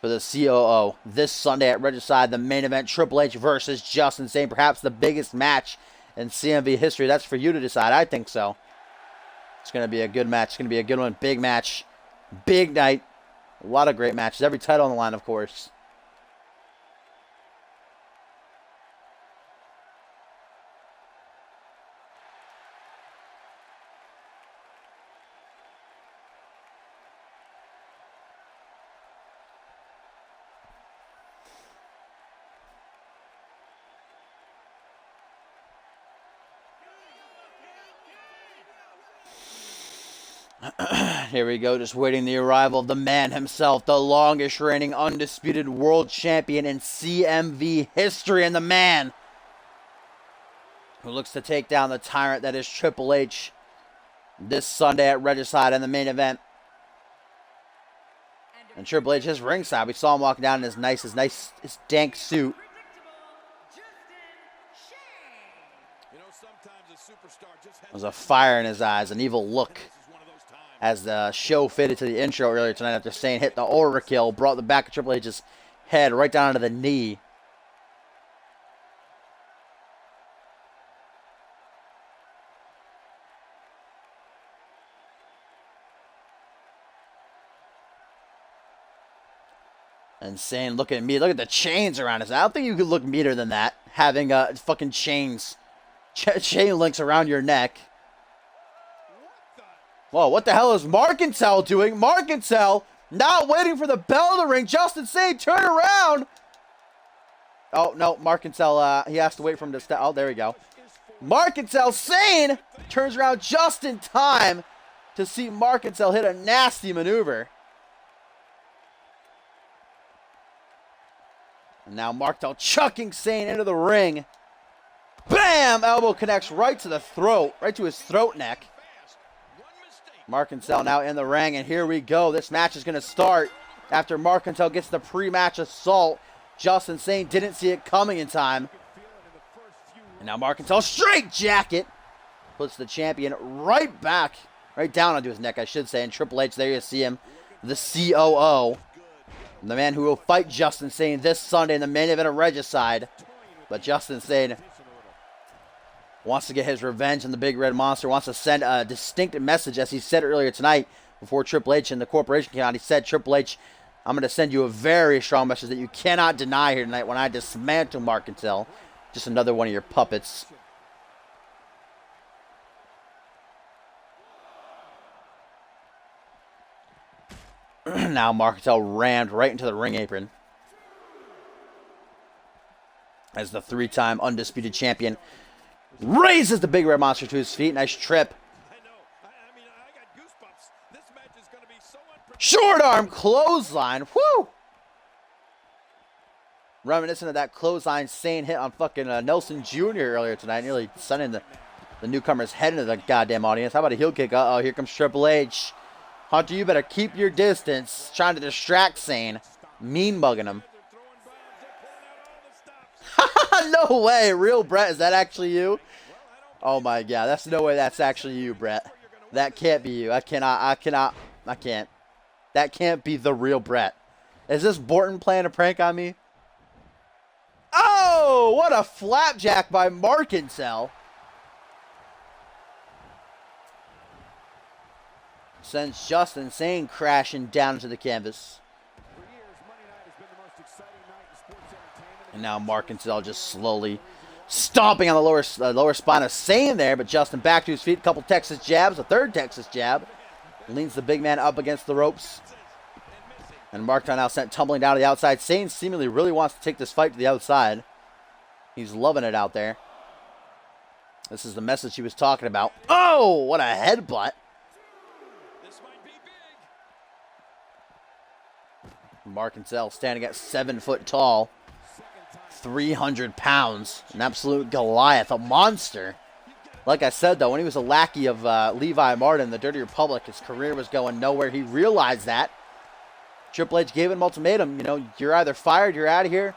for the COO this Sunday at Regicide. The main event, Triple H versus Justin Sane. Perhaps the biggest match in CMV history. That's for you to decide. I think so. It's going to be a good match. It's going to be a good one. Big match. Big night. A lot of great matches. Every title on the line, of course. Here we go, just waiting the arrival of the man himself, the longest reigning undisputed world champion in CMV history, and the man who looks to take down the tyrant that is Triple H this Sunday at Regicide in the main event. And Triple H is ringside. We saw him walking down in his dank suit. There's a fire in his eyes, an evil look. as the show faded to the intro earlier tonight after Sane hit the overkill, brought the back of Triple H's head right down to the knee. And Sane looking at me, look at the chains around us. I don't think you could look meaner than that, having fucking chains, chain links around your neck. Whoa, what the hell is Markintel doing? Markintel not waiting for the bell to ring. Justin Sane, turn around. Oh, no, Markintel, he has to wait for him to step. Oh, there we go. Markintel, Sane turns around just in time to see Markintel hit a nasty maneuver. And now Markintel chucking Sane into the ring. Bam! Elbow connects right to the throat, right to his throat neck. Markintel now in the ring, and here we go. This match is going to start after Markintel gets the pre-match assault. Justin Sane didn't see it coming in time. And now Markintel straight jacket puts the champion right back, right down onto his neck, I should say. And Triple H, there you see him, the COO. The man who will fight Justin Sane this Sunday in the main event of Regicide. But Justin Sane wants to get his revenge on the Big Red Monster, wants to send a distinct message, as he said earlier tonight before Triple H and the corporation came out. He said, Triple H, I'm going to send you a very strong message that you cannot deny here tonight when I dismantle Markintel. Just another one of your puppets. Now Markintel rammed right into the ring apron as the three-time undisputed champion raises the Big Red Monster to his feet. Nice trip. Short arm clothesline. Whoo! Reminiscent of that clothesline Sane hit on fucking Nelson Jr. earlier tonight, nearly sending the newcomer's head into the goddamn audience. How about a heel kick? Uh-oh, here comes Triple H. Hunter, you better keep your distance. Trying to distract Sane. Mean mugging him. No way. Real Brett, is that actually you? Oh my god, that's no way that's actually you, Brett. That can't be you. I can't. That can't be the real Brett. Is this Borton playing a prank on me? Oh, what a flapjack by Markintel. Sends Justin Sane crashing down to the canvas. And now Markintel just slowly stomping on the lower spine of Sane there, but Justin back to his feet, a couple Texas jabs, a third Texas jab. Leans the big man up against the ropes. And Markintel now sent tumbling down to the outside. Sane seemingly really wants to take this fight to the outside. He's loving it out there. This is the message he was talking about. Oh, what a headbutt. Markintel standing at 7 foot tall. 300 pounds. An absolute Goliath. A monster. Like I said, though, when he was a lackey of Levi Martin, the Dirty Republic, his career was going nowhere. He realized that. Triple H gave him an ultimatum. You know, you're either fired, you're out of here,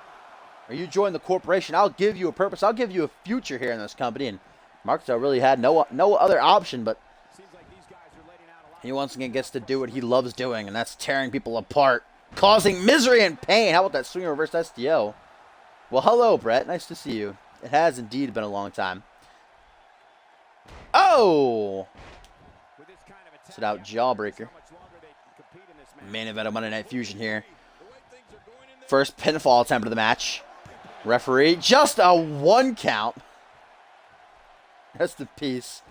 or you join the corporation. I'll give you a purpose. I'll give you a future here in this company. And Markintel really had no other option, but he once again gets to do what he loves doing, and that's tearing people apart, causing misery and pain. How about that swing reverse STO? Well, hello, Brett. Nice to see you. It has indeed been a long time. Oh! Sit out jawbreaker. Main event of Monday Night Fusion here. First pinfall attempt of the match. Referee, just a 1 count. Rest in peace.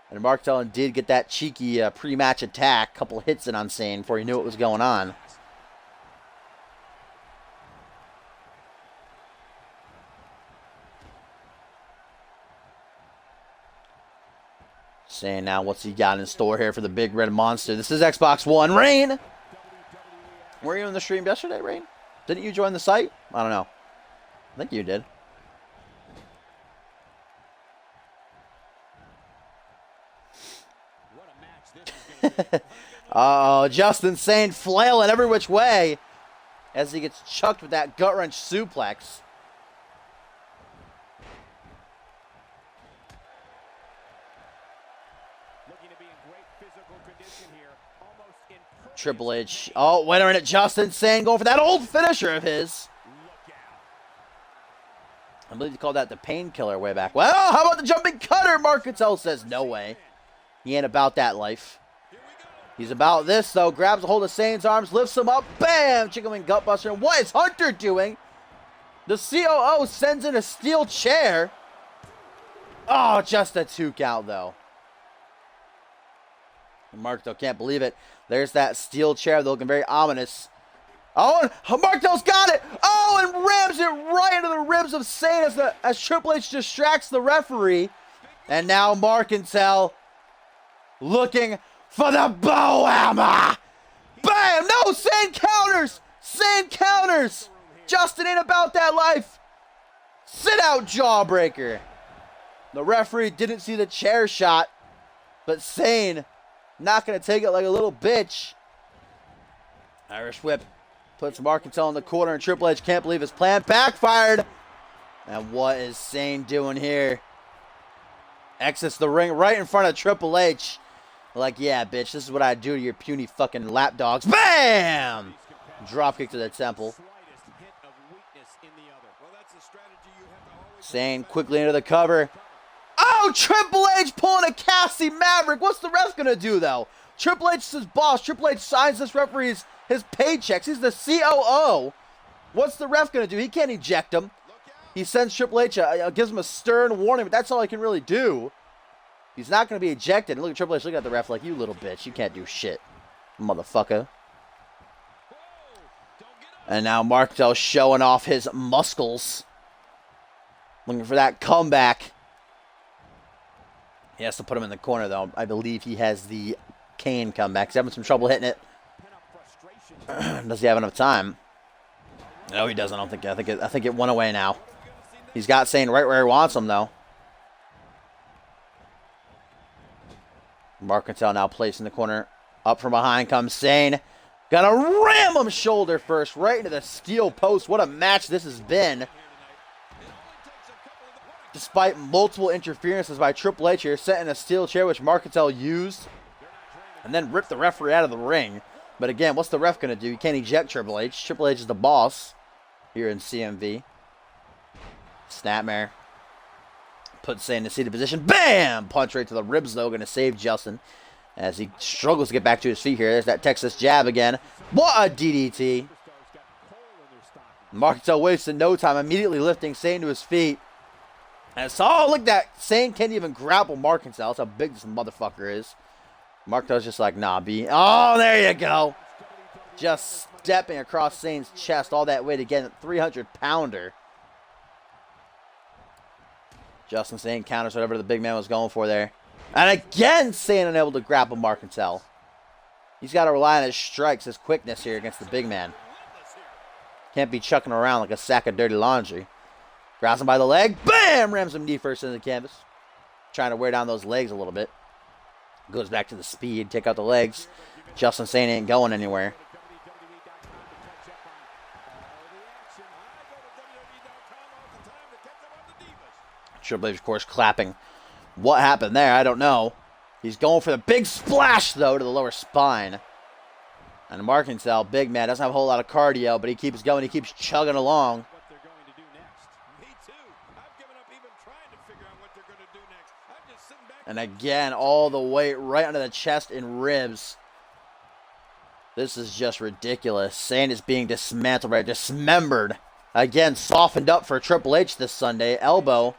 And Markintel did get that cheeky pre-match attack. Couple hits in on Sane before he knew what was going on. Saying now what's he got in store here for the Big Red Monster. This is Xbox One. Rain! Were you in the stream yesterday, Rain? Didn't you join the site? I don't know. I think you did. Oh, Justin Sane flailing every which way as he gets chucked with that gut-wrench suplex. Triple H. Oh, wait a minute. Justin Sane going for that old finisher of his. I believe he called that the painkiller way back. Well, how about the jumping cutter? Mark Cattell says no way. He ain't about that life. He's about this, though. Grabs a hold of Sane's arms, lifts him up. Bam! Chicken wing gutbuster. And what is Hunter doing? The COO sends in a steel chair. Oh, just a 2 count, though. And Mark, though, can't believe it. There's that steel chair. They're looking very ominous. Oh, and Martel's got it. Oh, and rams it right into the ribs of Sane as Triple H distracts the referee. And now Martel looking for the bow hammer. Bam! No, Sane counters. Sane counters. Justin ain't about that life. Sit out, jawbreaker. The referee didn't see the chair shot, but Sane not going to take it like a little bitch. Irish whip. Puts Marcantel in the corner, and Triple H can't believe his plan backfired. And what is Sane doing here? Exits the ring right in front of Triple H. Like, yeah, bitch, this is what I do to your puny fucking lapdogs. Bam! Dropkick to the temple. Sane quickly into the cover. Oh, Triple H pulling a Cassie Maverick. What's the ref going to do, though? Triple H is his boss. Triple H signs this referee's his paychecks. He's the COO. What's the ref going to do? He can't eject him. He sends Triple H, gives him a stern warning, but that's all he can really do. He's not going to be ejected. And look at Triple H looking at the ref like, you little bitch. You can't do shit, motherfucker. And now Martel showing off his muscles. Looking for that comeback. He has to put him in the corner, though. I believe he has the Kane comeback. He's having some trouble hitting it. Does he have enough time? No, he doesn't. I think it went away now. He's got Sane right where he wants him, though. Marcantel now placed in the corner. Up from behind comes Sane. Gonna ram him shoulder first right into the steel post. What a match this has been. Despite multiple interferences by Triple H here, set in a steel chair which Marcantel used. And then ripped the referee out of the ring. But again, what's the ref going to do? He can't eject Triple H. Triple H is the boss here in CMV. Snapmare. Puts Sane in the seated position. Bam! Punch right to the ribs, though. Going to save Justin as he struggles to get back to his feet here. There's that Texas jab again. What a DDT. Marcantel wasted no time, immediately lifting Sane to his feet. And so, look at that. Sane can't even grapple Marcantel. That's how big this motherfucker is. Marcantel's just like, nah, B. Oh, there you go. Just stepping across Sane's chest all that way to get a 300-pounder. Justin Sane counters whatever the big man was going for there. And again, Sane unable to grapple Marcantel. He's got to rely on his strikes, his quickness here against the big man. Can't be chucking around like a sack of dirty laundry. Grabs him by the leg. Bam! Rams him knee first into the canvas. Trying to wear down those legs a little bit. Goes back to the speed. Take out the legs. Justin Sane ain't going anywhere. Triple H, of course, clapping. What happened there? I don't know. He's going for the big splash, though, to the lower spine. And Marcantel, big man, doesn't have a whole lot of cardio, but he keeps going. He keeps chugging along. And again, all the weight right under the chest and ribs. This is just ridiculous. Sane is being dismantled, right? Dismembered. Again, softened up for Triple H this Sunday. Elbow.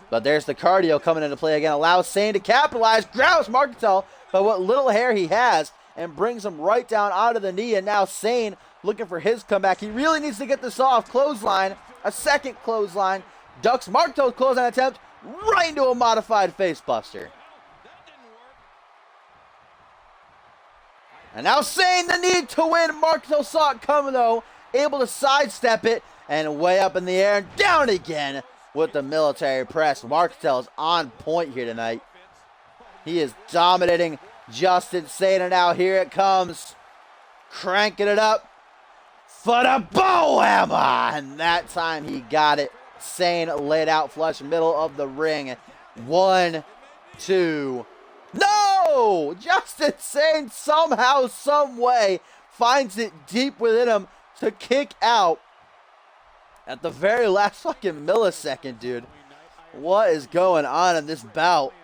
But there's the cardio coming into play again. Allows Sane to capitalize. Grabs Marcantel by what little hair he has. And brings him right down onto the knee. And now Sane looking for his comeback. He really needs to get this off. Clothesline. A second clothesline. Ducks Marcantel's clothesline attempt. Right into a modified facebuster. And now Sane the need to win. Marcantel saw it coming, though. Able to sidestep it. And way up in the air. And down again with the military press. Marcantel is on point here tonight. He is dominating Justin Sane. And now here it comes. Cranking it up for the bow hammer. And that time he got it. Sane laid out flush middle of the ring. 1, 2. No! Oh! Justin Sane somehow, some way finds it deep within him to kick out at the very last fucking millisecond, dude. What is going on in this bout?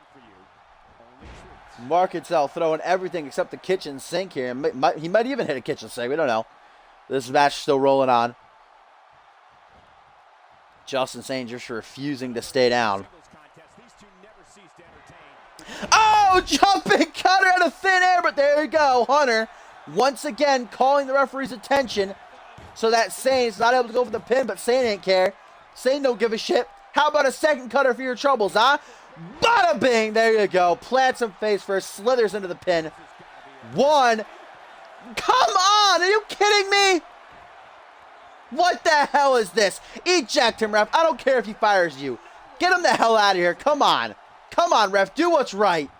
Markentel throwing everything except the kitchen sink here. He might even hit a kitchen sink. We don't know. This match still rolling on. Justin Sane just refusing to stay down. Oh, jumping cutter out of thin air, but there you go. Hunter once again calling the referee's attention so that Sane's not able to go for the pin, but Sane ain't care. Sane don't give a shit. How about a second cutter for your troubles, huh? Bada bing! There you go. Plants him face first, slithers into the pin. One. Come on! Are you kidding me? What the hell is this? Eject him, ref. I don't care if he fires you. Get him the hell out of here. Come on. Come on, ref. Do what's right.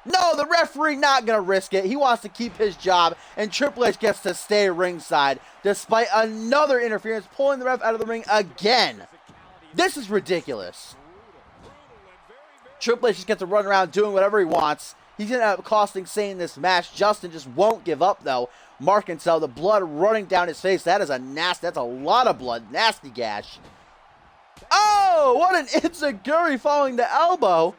No, the referee not going to risk it. He wants to keep his job, and Triple H gets to stay ringside despite another interference, pulling the ref out of the ring again. This is ridiculous. Triple H just gets to run around doing whatever he wants. He's going to end up costing Sane this match. Justin just won't give up, though. Markentel, the blood running down his face. That is that's a lot of blood. Nasty gash. Oh, what an enziguri following the elbow.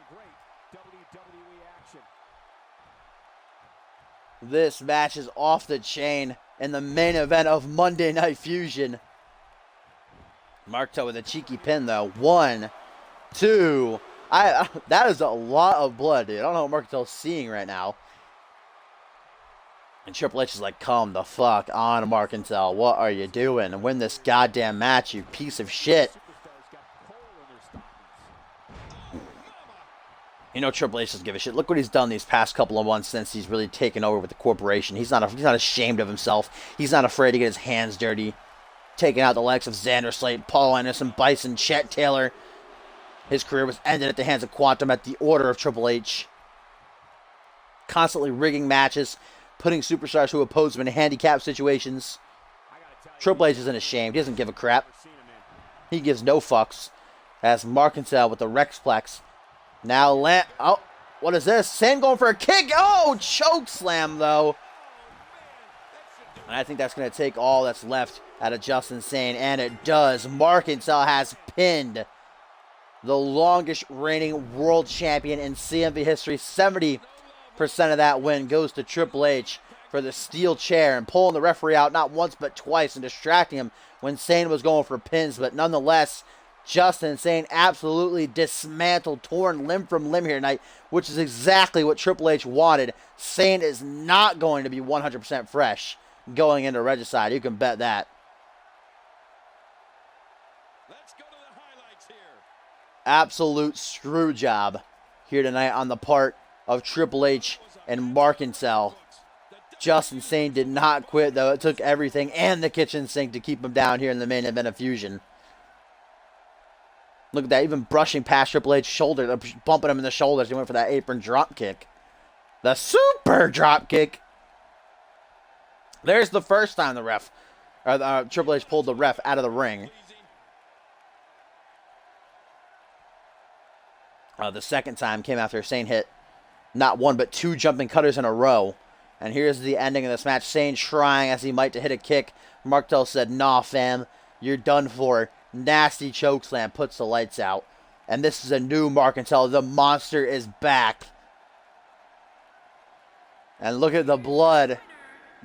This match is off the chain in the main event of Monday Night Fusion. Markentel with a cheeky pin, though. 1, 2. That is a lot of blood, dude. I don't know what Markentel's seeing right now. And Triple H is like, come the fuck on, Markentel. What are you doing? Win this goddamn match, you piece of shit. You know Triple H doesn't give a shit. Look what he's done these past couple of months since he's really taken over with the corporation. He's not ashamed of himself. He's not afraid to get his hands dirty. Taking out the likes of Xander Slate, Paul Anderson, Bison, Chet Taylor. His career was ended at the hands of Quantum at the order of Triple H. Constantly rigging matches, putting superstars who oppose him in handicap situations. Triple H isn't ashamed. He doesn't give a crap. He gives no fucks. As Markentel with the Rexplex. Now, oh, what is this? Sane going for a kick. Oh, choke slam, though. And I think that's going to take all that's left out of Justin Sane. And it does. Markentel has pinned the longest reigning world champion in CMV history. 70% of that win goes to Triple H for the steel chair and pulling the referee out not once but twice and distracting him when Sane was going for pins. But nonetheless, Justin Sane absolutely dismantled, torn limb from limb here tonight, which is exactly what Triple H wanted. Sane is not going to be 100% fresh going into Regicide. You can bet that.
Let's go to the highlights here.
Absolute screw job here tonight on the part of Triple H and Markentel. Justin Sane did not quit, though. It took everything and the kitchen sink to keep him down here in the main event of Fusion. Look at that, even brushing past Triple H's shoulder, bumping him in the shoulders. He went for that apron drop kick. The super drop kick. There's the first time the Triple H pulled the ref out of the ring. The second time came after Sane hit not one but 2 jumping cutters in a row. And here's the ending of this match. Sane trying as he might to hit a kick. Markentel said, nah, fam, you're done for. Nasty chokeslam puts the lights out. And this is a new Markentel. The monster is back. And look at the blood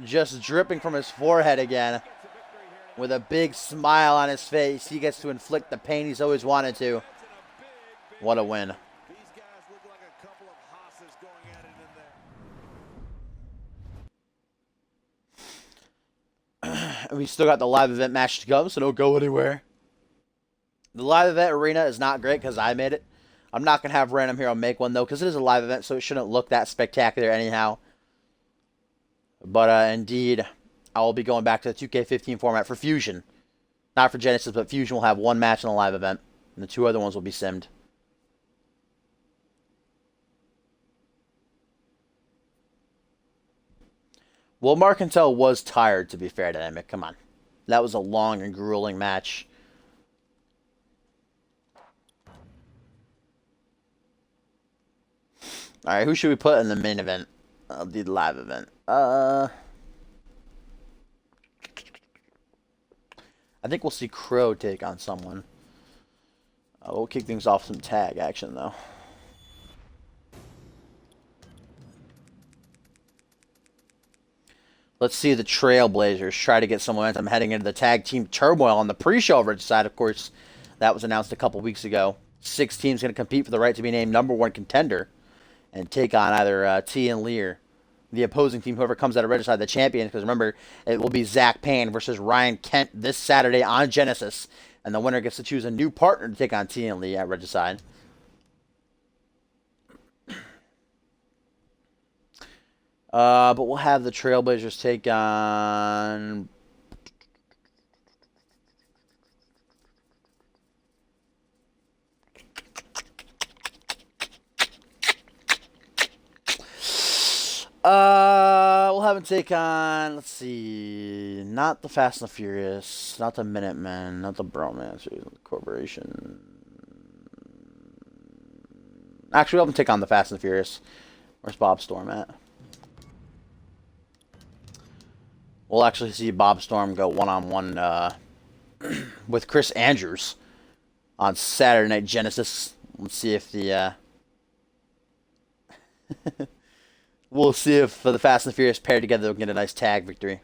just dripping from his forehead again. With a big smile on his face. He gets to inflict the pain he's always wanted to. What a win.
These guys look like a couple of hosses going at it in there.
We still got the live event match to come, so don't go anywhere. The live event arena is not great because I made it. I'm not going to have Random Hero make one, though, because it is a live event, so it shouldn't look that spectacular anyhow. But indeed, I will be going back to the 2K15 format for Fusion. Not for Genesis, but Fusion will have one match in the live event, and the 2 other ones will be simmed. Well, Markentel was tired, to be fair to him. Come on. That was a long and grueling match. Alright, who should we put in the main event? I'll do the live event. I think we'll see Crow take on someone. We'll kick things off some tag action, though. Let's see the Trailblazers try to get some momentum heading into the tag team turmoil on the pre-show over side. Of course, that was announced a couple weeks ago. 6 teams going to compete for the right to be named #1 contender and take on either T and Lee or the opposing team, whoever comes out of Regicide, the champions. Because remember, it will be Zach Payne versus Ryan Kent this Saturday on Genesis. And the winner gets to choose a new partner to take on T and Lee at Regicide. But we'll have the Trailblazers take on... we'll have them take on, let's see, not the Fast and the Furious, not the Minutemen, not the Bromancers, not the Corporation. Actually, we'll have them take on the Fast and the Furious. Where's Bob Storm at? We'll actually see Bob Storm go one-on-one with Chris Andrews on Saturday Night Genesis. Let's see if the... we'll see if the Fast and the Furious pair together will get a nice tag victory.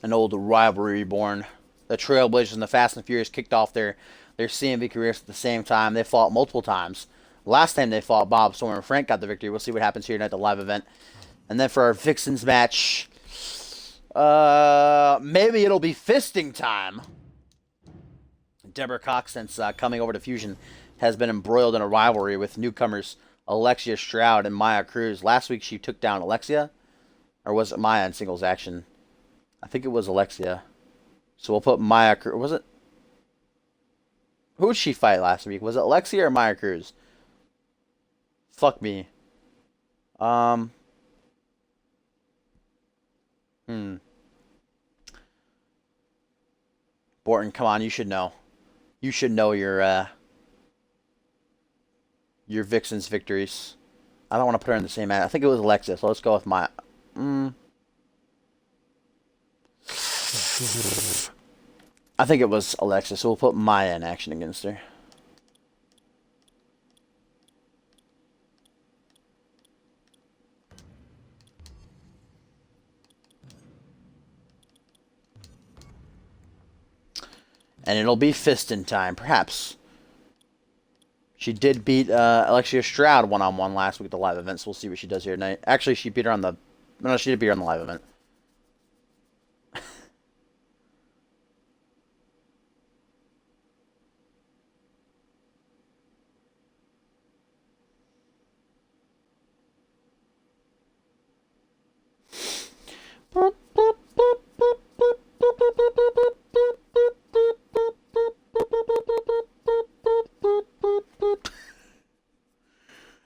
An old rivalry reborn. The Trailblazers and the Fast and the Furious kicked off their CMV careers at the same time. They fought multiple times. Last time they fought, Bob Storm and Frank got the victory. We'll see what happens here tonight at the live event. And then for our Vixens match, maybe it'll be fisting time. Deborah Cox, since coming over to Fusion, has been embroiled in a rivalry with newcomers Alexia Stroud and Maya Cruz. Last week she took down Alexia, or was it Maya in singles action? I think it was Alexia. So we'll put Maya Cruz. Was it? Who did she fight last week? Was it Alexia or Maya Cruz? Fuck me. Borton, come on, you should know. You should know your Vixen's victories. I don't want to put her in the same match. I think it was Alexia, so let's go with Maya. I think it was Alexa, so we'll put Maya in action against her. And it'll be fisting time, perhaps. She did beat Alexia Stroud one-on-one last week at the live event, so we'll see what she does here tonight. Actually, she beat her on the... No, she did beat her on the live event.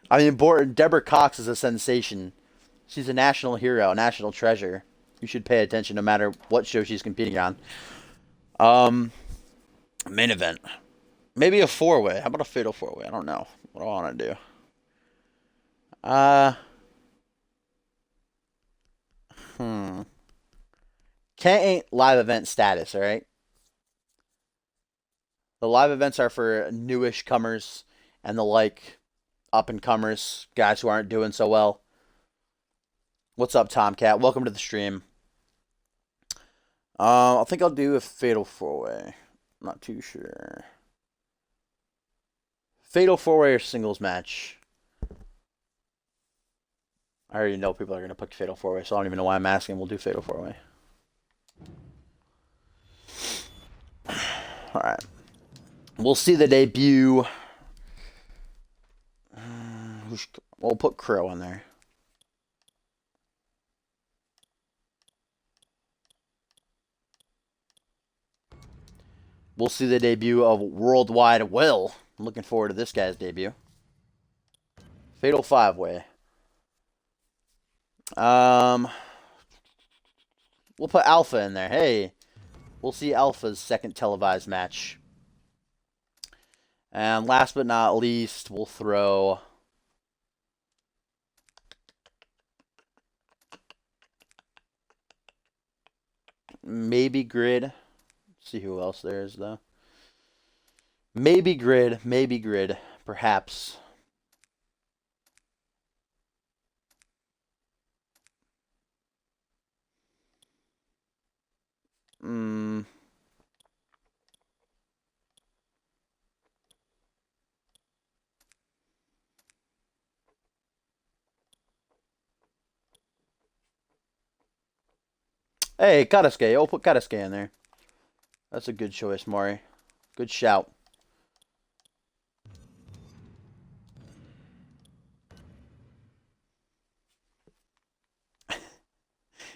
I mean, Deborah Cox is a sensation. She's a national hero, a national treasure. You should pay attention no matter what show she's competing on. Main event. Maybe a 4-way. How about a fatal 4-way? I don't know. What do I want to do? Kent ain't live event status, alright? The live events are for newish comers and the like up-and-comers, guys who aren't doing so well. What's up, Tomcat? Welcome to the stream. I think I'll do a fatal 4-way. Not too sure. Fatal 4-way or singles match? I already know people are going to pick fatal 4-way, so I don't even know why I'm asking. We'll do fatal 4-way. Alright. We'll see the debut. We'll put Crow in there. We'll see the debut of Worldwide Will. I'm looking forward to this guy's debut. Fatal 5-way. We'll put Alpha in there. Hey, we'll see Alpha's second televised match. And last but not least, we'll throw... maybe Grid. See who else there is, though. Maybe Grid, perhaps. Hey, Karasuke. I'll put Karasuke in there. That's a good choice, Maury. Good shout.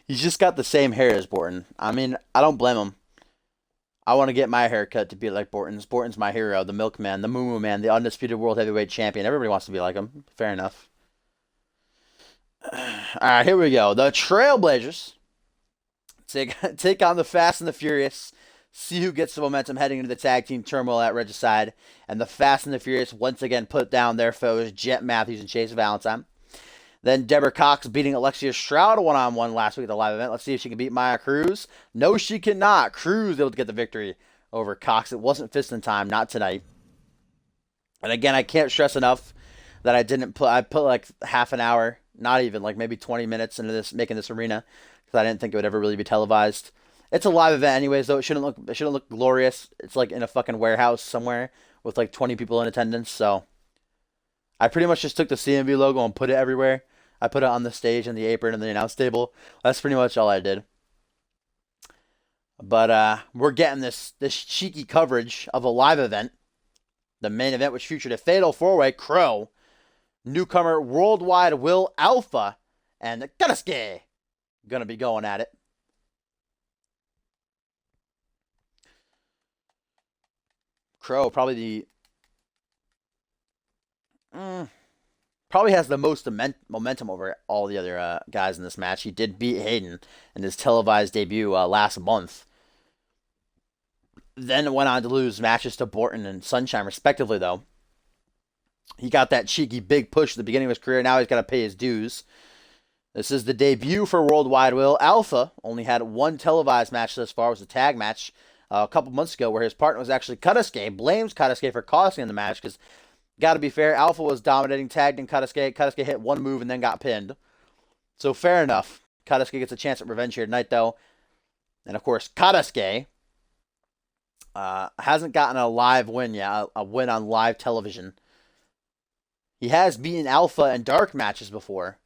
He's just got the same hair as Borton. I mean, I don't blame him. I want to get my hair cut to be like Borton's. Borton's my hero, the milkman, the moo man, the undisputed world heavyweight champion. Everybody wants to be like him. Fair enough. Alright, here we go. The Trailblazers take on the Fast and the Furious. See who gets the momentum heading into the tag team turmoil at Regicide. And the Fast and the Furious once again put down their foes, Jet Matthews and Chase Valentine. Then Deborah Cox beating Alexia Stroud one-on-one last week at the live event. Let's see if she can beat Maya Cruz. No, she cannot. Cruz able to get the victory over Cox. It wasn't fist in time, not tonight. And again, I can't stress enough that I put like half an hour, not even, like maybe 20 minutes into this, making this arena, because I didn't think it would ever really be televised. It's a live event anyways, though. It shouldn't look glorious. It's like in a fucking warehouse somewhere with like 20 people in attendance, so I pretty much just took the CMV logo and put it everywhere. I put it on the stage and the apron and the announce table. That's pretty much all I did. But we're getting this cheeky coverage of a live event. The main event, which featured a fatal four-way, Crow, newcomer Worldwide Will Alpha, and Karasuke gonna be going at it. Crow probably probably has the most momentum over all the other guys in this match. He did beat Hayden in his televised debut last month. Then went on to lose matches to Borton and Sunshine, respectively, though. He got that cheeky big push at the beginning of his career. Now he's got to pay his dues. This is the debut for Worldwide Will. Alpha only had one televised match thus far. It was a tag match a couple months ago where his partner was actually Karasuke. Blames Karasuke for costing him the match because, got to be fair, Alpha was dominating, tagged in Karasuke. Karasuke hit one move and then got pinned. So fair enough. Karasuke gets a chance at revenge here tonight, though. And, of course, Karasuke hasn't gotten a live win yet, a win on live television. He has beaten Alpha in dark matches before.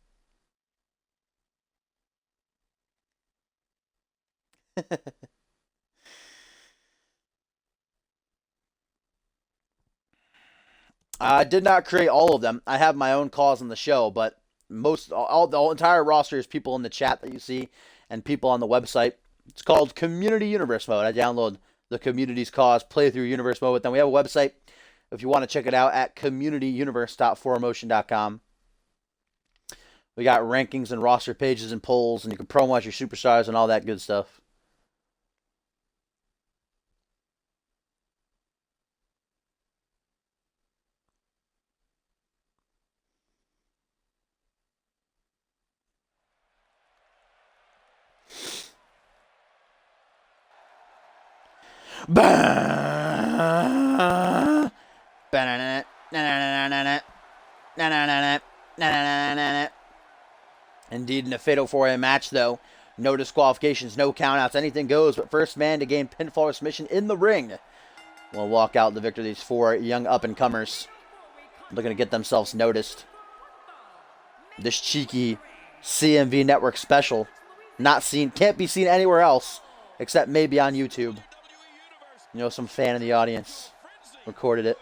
I did not create all of them. I have my own calls on the show, but the entire roster is people in the chat that you see and people on the website. It's called Community Universe Mode. I download the Community's Cause Playthrough Universe Mode. Then we have a website if you want to check it out at communityuniverse.4motion.com. We got rankings and roster pages and polls, and you can promo your superstars and all that good stuff. Indeed, in a fatal four-way match, though, no disqualifications, no countouts, anything goes, but first man to gain pinfall or submission in the ring will walk out the victor. These four young up-and-comers looking to get themselves noticed. This cheeky CMV Network special, can't be seen anywhere else except maybe on YouTube. You know, some fan in the audience recorded it.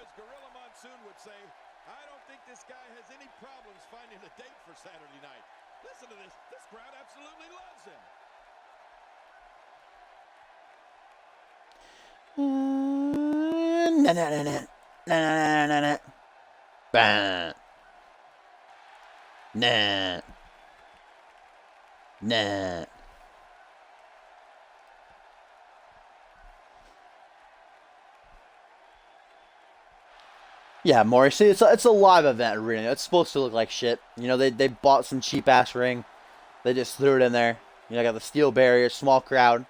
Yeah, Maury. See, it's a live event arena. It's supposed to look like shit. You know, they bought some cheap ass ring. They just threw it in there. You know, got the steel barrier, small crowd.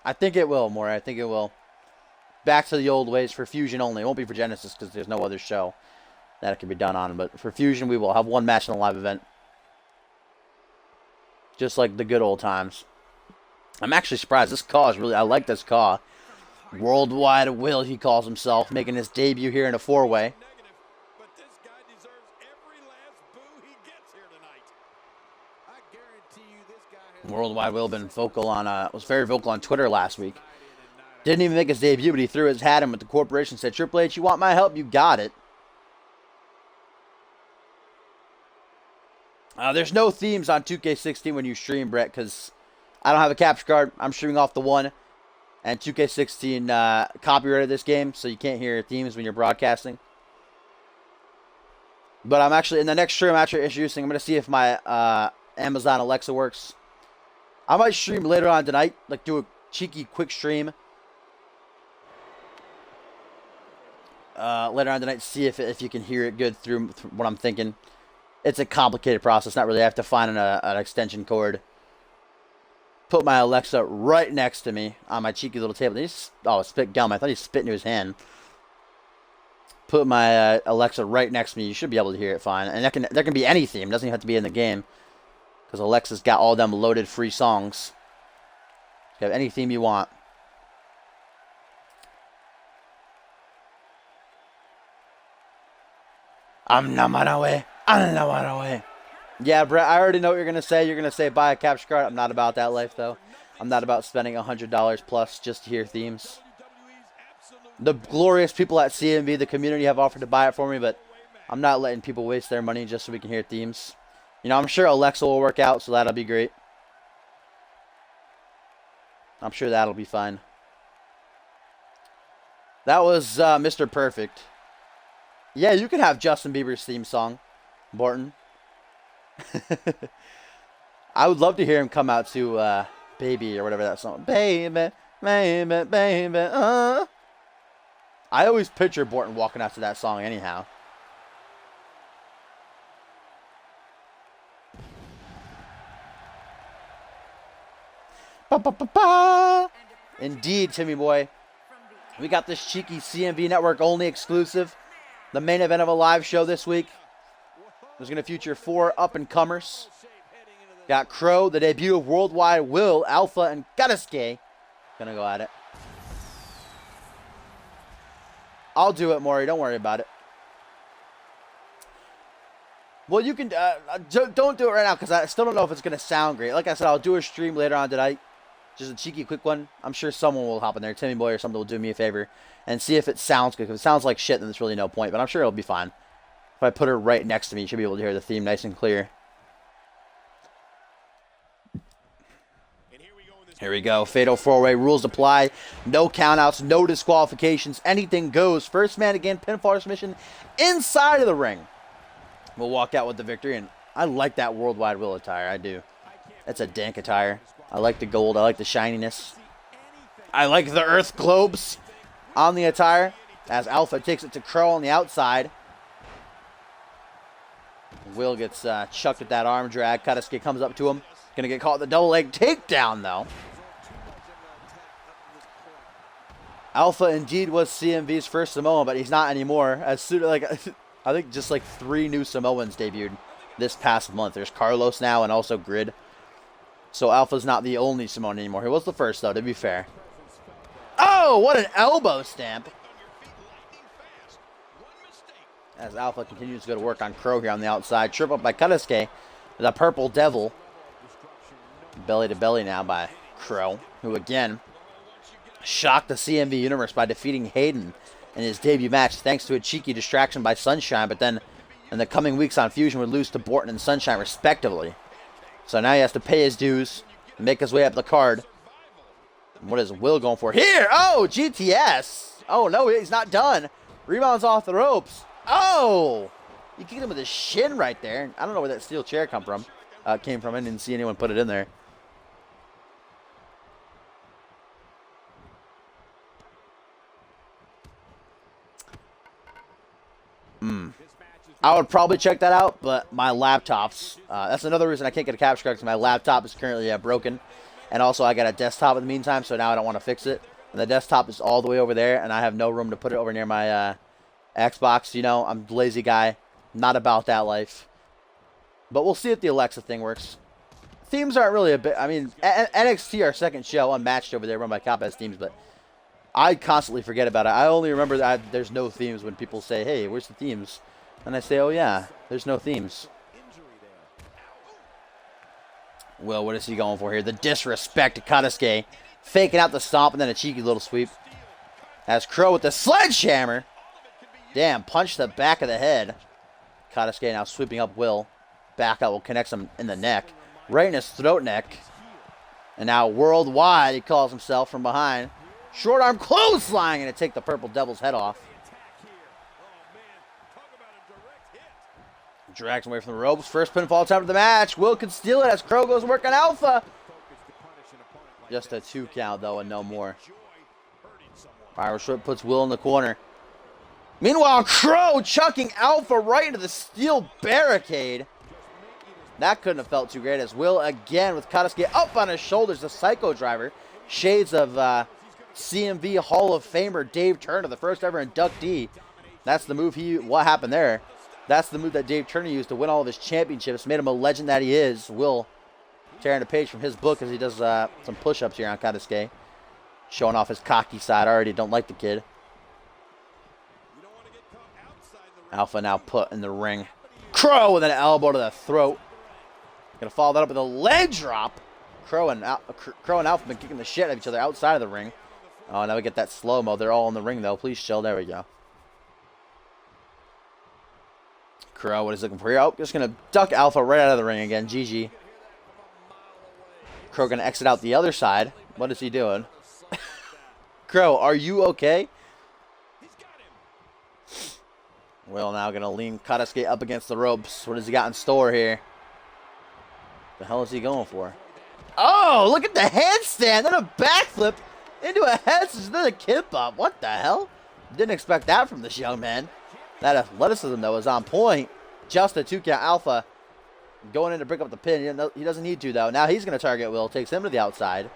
I think it will, Maury. I think it will. Back to the old ways for Fusion only. It won't be for Genesis because there's no other show that it can be done on. But for Fusion, we will have one match in a live event. Just like the good old times. I'm actually surprised. This Caw is really... I like this Caw. Worldwide Will, he calls himself, making his debut here in a four-way.
But this guy deserves every last boo he gets here tonight. I guarantee you this guy has
Worldwide Will been vocal on... was very vocal on Twitter last week. Didn't even make his debut, but he threw his hat in with the corporation. Said, Triple H, you want my help? You got it. There's no themes on 2K16 when you stream, Brett, because I don't have a capture card. I'm streaming off the one. And 2K16 copyrighted this game, so you can't hear themes when you're broadcasting. But I'm actually, in the next stream after introducing, I'm going to see if my Amazon Alexa works. I might stream later on tonight, like do a cheeky quick stream. Later on tonight, see if you can hear it good through what I'm thinking. It's a complicated process. Not really. I have to find an extension cord. Put my Alexa right next to me on my cheeky little table. Spit gum. I thought he spit into his hand. Put my Alexa right next to me. You should be able to hear it fine. And there can be any theme. It doesn't even have to be in the game. Because Alexa's got all them loaded free songs. You have any theme you want. I'm not away. Yeah, Brett, I already know what you're going to say. You're going to say buy a capture card. I'm not about that life, though. I'm not about spending $100 plus just to hear themes. The glorious people at CMV, the community, have offered to buy it for me, but I'm not letting people waste their money just so we can hear themes. You know, I'm sure Alexa will work out, so that'll be great. I'm sure that'll be fine. That was Mr. Perfect. Yeah, you can have Justin Bieber's theme song, Borton. I would love to hear him come out to Baby or whatever that song. Baby, baby, baby. I always picture Borton walking out to that song anyhow. Ba, ba, ba, ba. Indeed, Timmy boy. We got this cheeky CMV Network only exclusive. The main event of a live show this week is going to feature 4 up-and-comers. Got Crow, the debut of Worldwide Will, Alpha, and Gatuske. Gonna go at it. I'll do it, Maury. Don't worry about it. Well, you can... don't do it right now, because I still don't know if it's going to sound great. Like I said, I'll do a stream later on tonight. Just a cheeky, quick one. I'm sure someone will hop in there. Timmy Boy or something will do me a favor. And see if it sounds good. If it sounds like shit, then there's really no point. But I'm sure it'll be fine. If I put her right next to me, you should be able to hear the theme nice and clear. Here we go. Fatal 4-way. Rules apply. No countouts. No disqualifications. Anything goes. First man again. Pinfall submission inside of the ring. We'll walk out with the victory. And I like that Worldwide Will attire. I do. It's a dank attire. I like the gold. I like the shininess. I like the earth globes on the attire. As Alpha takes it to Crow on the outside. Will gets chucked at that arm drag. Gatuske comes up to him. Gonna get caught in the double leg takedown though. Alpha indeed was CMV's first Samoan, but he's not anymore. As soon as I think just like 3 new Samoans debuted this past month. There's Carlos now and also Grid. So Alpha's not the only Samoan anymore. He was the first though, to be fair. Oh, what an elbow stamp. As Alpha continues to go to work on Crow here on the outside. Trip up by Gatuske. The Purple Devil. Belly to belly now by Crow, who again shocked the CMV universe by defeating Hayden in his debut match thanks to a cheeky distraction by Sunshine, but then in the coming weeks on Fusion would lose to Borton and Sunshine respectively. So now he has to pay his dues and make his way up the card. And what is Will going for here? Oh, GTS. Oh, no, he's not done. Rebounds off the ropes. Oh, he kicked him with his shin right there. I don't know where that steel chair came from. I didn't see anyone put it in there. I would probably check that out, but my laptop's, that's another reason I can't get a capture card, because my laptop is currently broken. And also I got a desktop in the meantime, so now I don't want to fix it. And the desktop is all the way over there, and I have no room to put it over near my Xbox. You know, I'm a lazy guy. Not about that life. But we'll see if the Alexa thing works. Themes aren't really a bit, I mean, NXT, our second show, unmatched over there, run by Cop has themes, but I constantly forget about it. I only remember that there's no themes when people say, hey, where's the themes? And I say, oh yeah, there's no themes. Well, what is he going for here? The disrespect to Kanosuke. Faking out the stomp and then a cheeky little sweep. As Crow with the sledgehammer. Damn, punch the back of the head. Kanosuke now sweeping up Will. Back out will connect him in the neck. Right in his throat neck. And now worldwide, he calls himself from behind. Short arm clothesline and to take the Purple Devil's head off. Drags him away from the ropes. First pinfall attempt of the match. Will can steal it as Crow goes working Alpha. Just a 2 count, though, and no more. Irish Whip puts Will in the corner. Meanwhile, Crow chucking Alpha right into the steel barricade. That couldn't have felt too great as Will again with Kanosuke up on his shoulders. The Psycho Driver. Shades of CMV Hall of Famer Dave Turner, the first ever inductee. That's the move what happened there? That's the move that Dave Turner used to win all of his championships. Made him a legend that he is. Will tearing a page from his book as he does some push-ups here on Kanosuke. Showing off his cocky side. I already don't like the kid. Alpha now put in the ring. Crow with an elbow to the throat. Gonna follow that up with a leg drop. Crow and Alpha been kicking the shit out of each other outside of the ring. Oh, now we get that slow-mo. They're all in the ring, though. Please chill. There we go. Crow, what he's looking for here. Oh, just going to duck Alpha right out of the ring again. GG. Crow going to exit out the other side. What is he doing? Crow, are you okay? Will now going to lean Kanosuke up against the ropes. What has he got in store here? The hell is he going for? Oh, look at the handstand. Then a backflip into a head scissors, then a kip up. What the hell? Didn't expect that from this young man. That athleticism, though, is on point. Just a 2 count. Alpha going in to break up the pin. He doesn't need to, though. Now he's going to target Will. Takes him to the outside.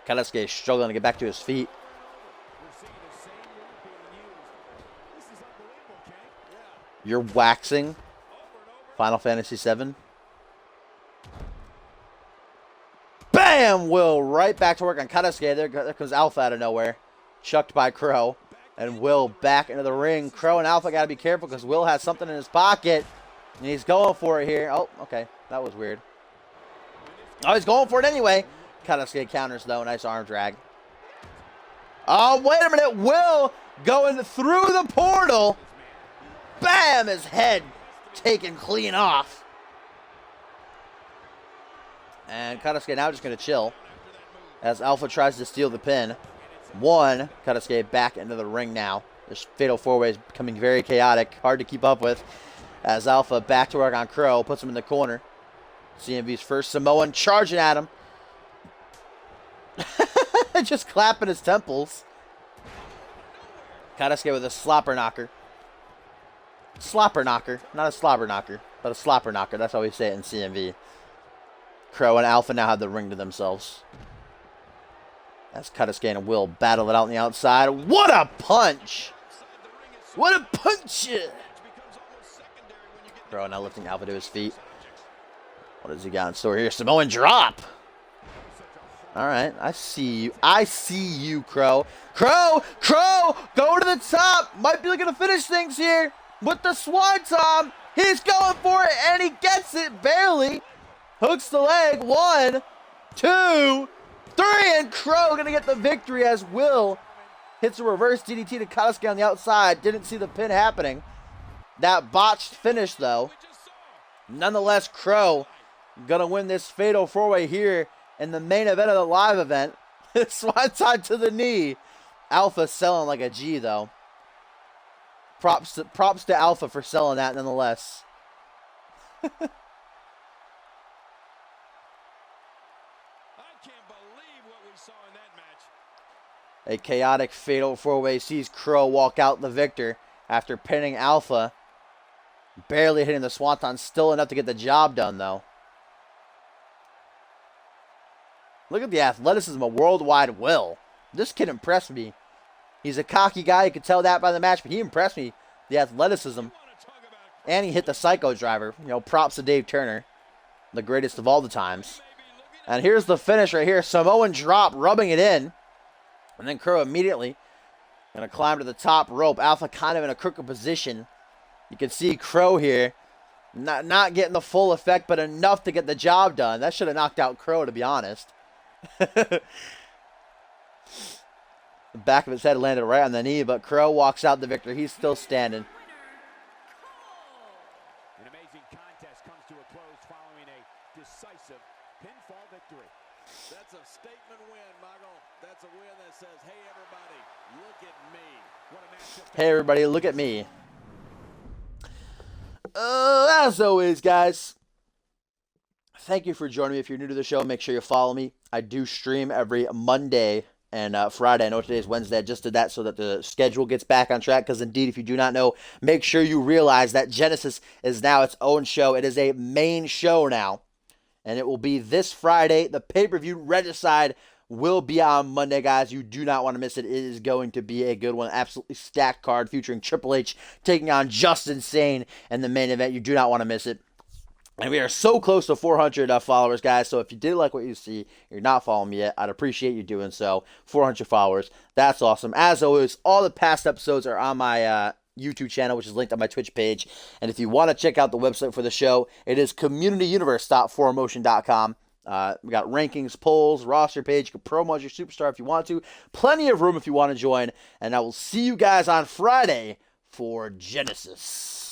Kanosuke is struggling to get back to his feet. You're waxing Final Fantasy VII. Bam! Will right back to work on Kanosuke. There comes Alpha out of nowhere. Chucked by Crow. And Will back into the ring. Crow and Alpha got to be careful because Will has something in his pocket. And he's going for it here. Oh, okay. That was weird. Oh, he's going for it anyway. Kanosuke counters, though. Nice arm drag. Oh, wait a minute. Will going through the portal. Bam! His head taken clean off. And Kanosuke now just going to chill as Alpha tries to steal the pin. One, Kanosuke back into the ring now. This fatal 4-way is becoming very chaotic. Hard to keep up with. As Alpha back to work on Crow. Puts him in the corner. CMV's first Samoan charging at him. Just clapping his temples. Kanosuke with a slopper knocker. Slopper knocker. Not a slobber knocker, but a slopper knocker. That's how we say it in CMV. Crow and Alpha now have the ring to themselves. As Kanosuke and Will battle it out on the outside. What a punch! What a punch! Crow now lifting Alpha to his feet. What does he got in store here? Samoan drop! Alright, I see you. I see you, Crow. Crow! Crow! Go to the top! Might be looking to finish things here with the Swanton. He's going for it, and he gets it barely. Hooks the leg. 1, 2, 3, and Crow gonna get the victory as Will hits a reverse DDT to Kanosuke on the outside. Didn't see the pin happening. That botched finish, though. Nonetheless, Crow gonna win this fatal 4-way here in the main event of the live event. Swanton to the knee. Alpha selling like a G, though. Props to Alpha for selling that, nonetheless. A chaotic fatal 4-way sees Crow walk out the victor. after pinning Alpha. Barely hitting the Swanton, still enough to get the job done, though. Look at the athleticism of Worldwide Will. This kid impressed me. He's a cocky guy. You could tell that by the match, but he impressed me. The athleticism. And he hit the Psycho Driver. You know, props to Dave Turner. The greatest of all the times. And here's the finish right here. Samoan drop, rubbing it in. And then Crow immediately going to climb to the top rope. Alpha kind of in a crooked position. You can see Crow here. Not getting the full effect, but enough to get the job done. That should have knocked out Crow, to be honest. The back of his head landed right on the knee, but Crow walks out the victor. He's still standing.
An amazing contest comes to a close following a decisive pinfall victory.
That's a statement win, Michael. That's a win that says, hey, everybody, look at me.
What a matchup.
Hey, everybody, look at me. As always, guys, thank you for joining me. If you're new to the show, make sure you follow me. I do stream every Monday and Friday. I know today's Wednesday. I just did that so that the schedule gets back on track, because indeed, if you do not know, make sure you realize that Genesis is now its own show. It is a main show now, and it will be this Friday. The pay-per-view Regicide will be on Monday, guys. You do not want to miss it. It is going to be a good one. Absolutely stacked card featuring Triple H taking on Just Insane in the main event. You do not want to miss it. And we are so close to 400 followers, guys. So if you did like what you see, you're not following me yet, I'd appreciate you doing so. 400 followers. That's awesome. As always, all the past episodes are on my YouTube channel, which is linked on my Twitch page. And if you want to check out the website for the show, it is communityuniverse.4motion.com. We got rankings, polls, roster page. You can promo as your superstar if you want to. Plenty of room if you want to join. And I will see you guys on Friday for Genesis.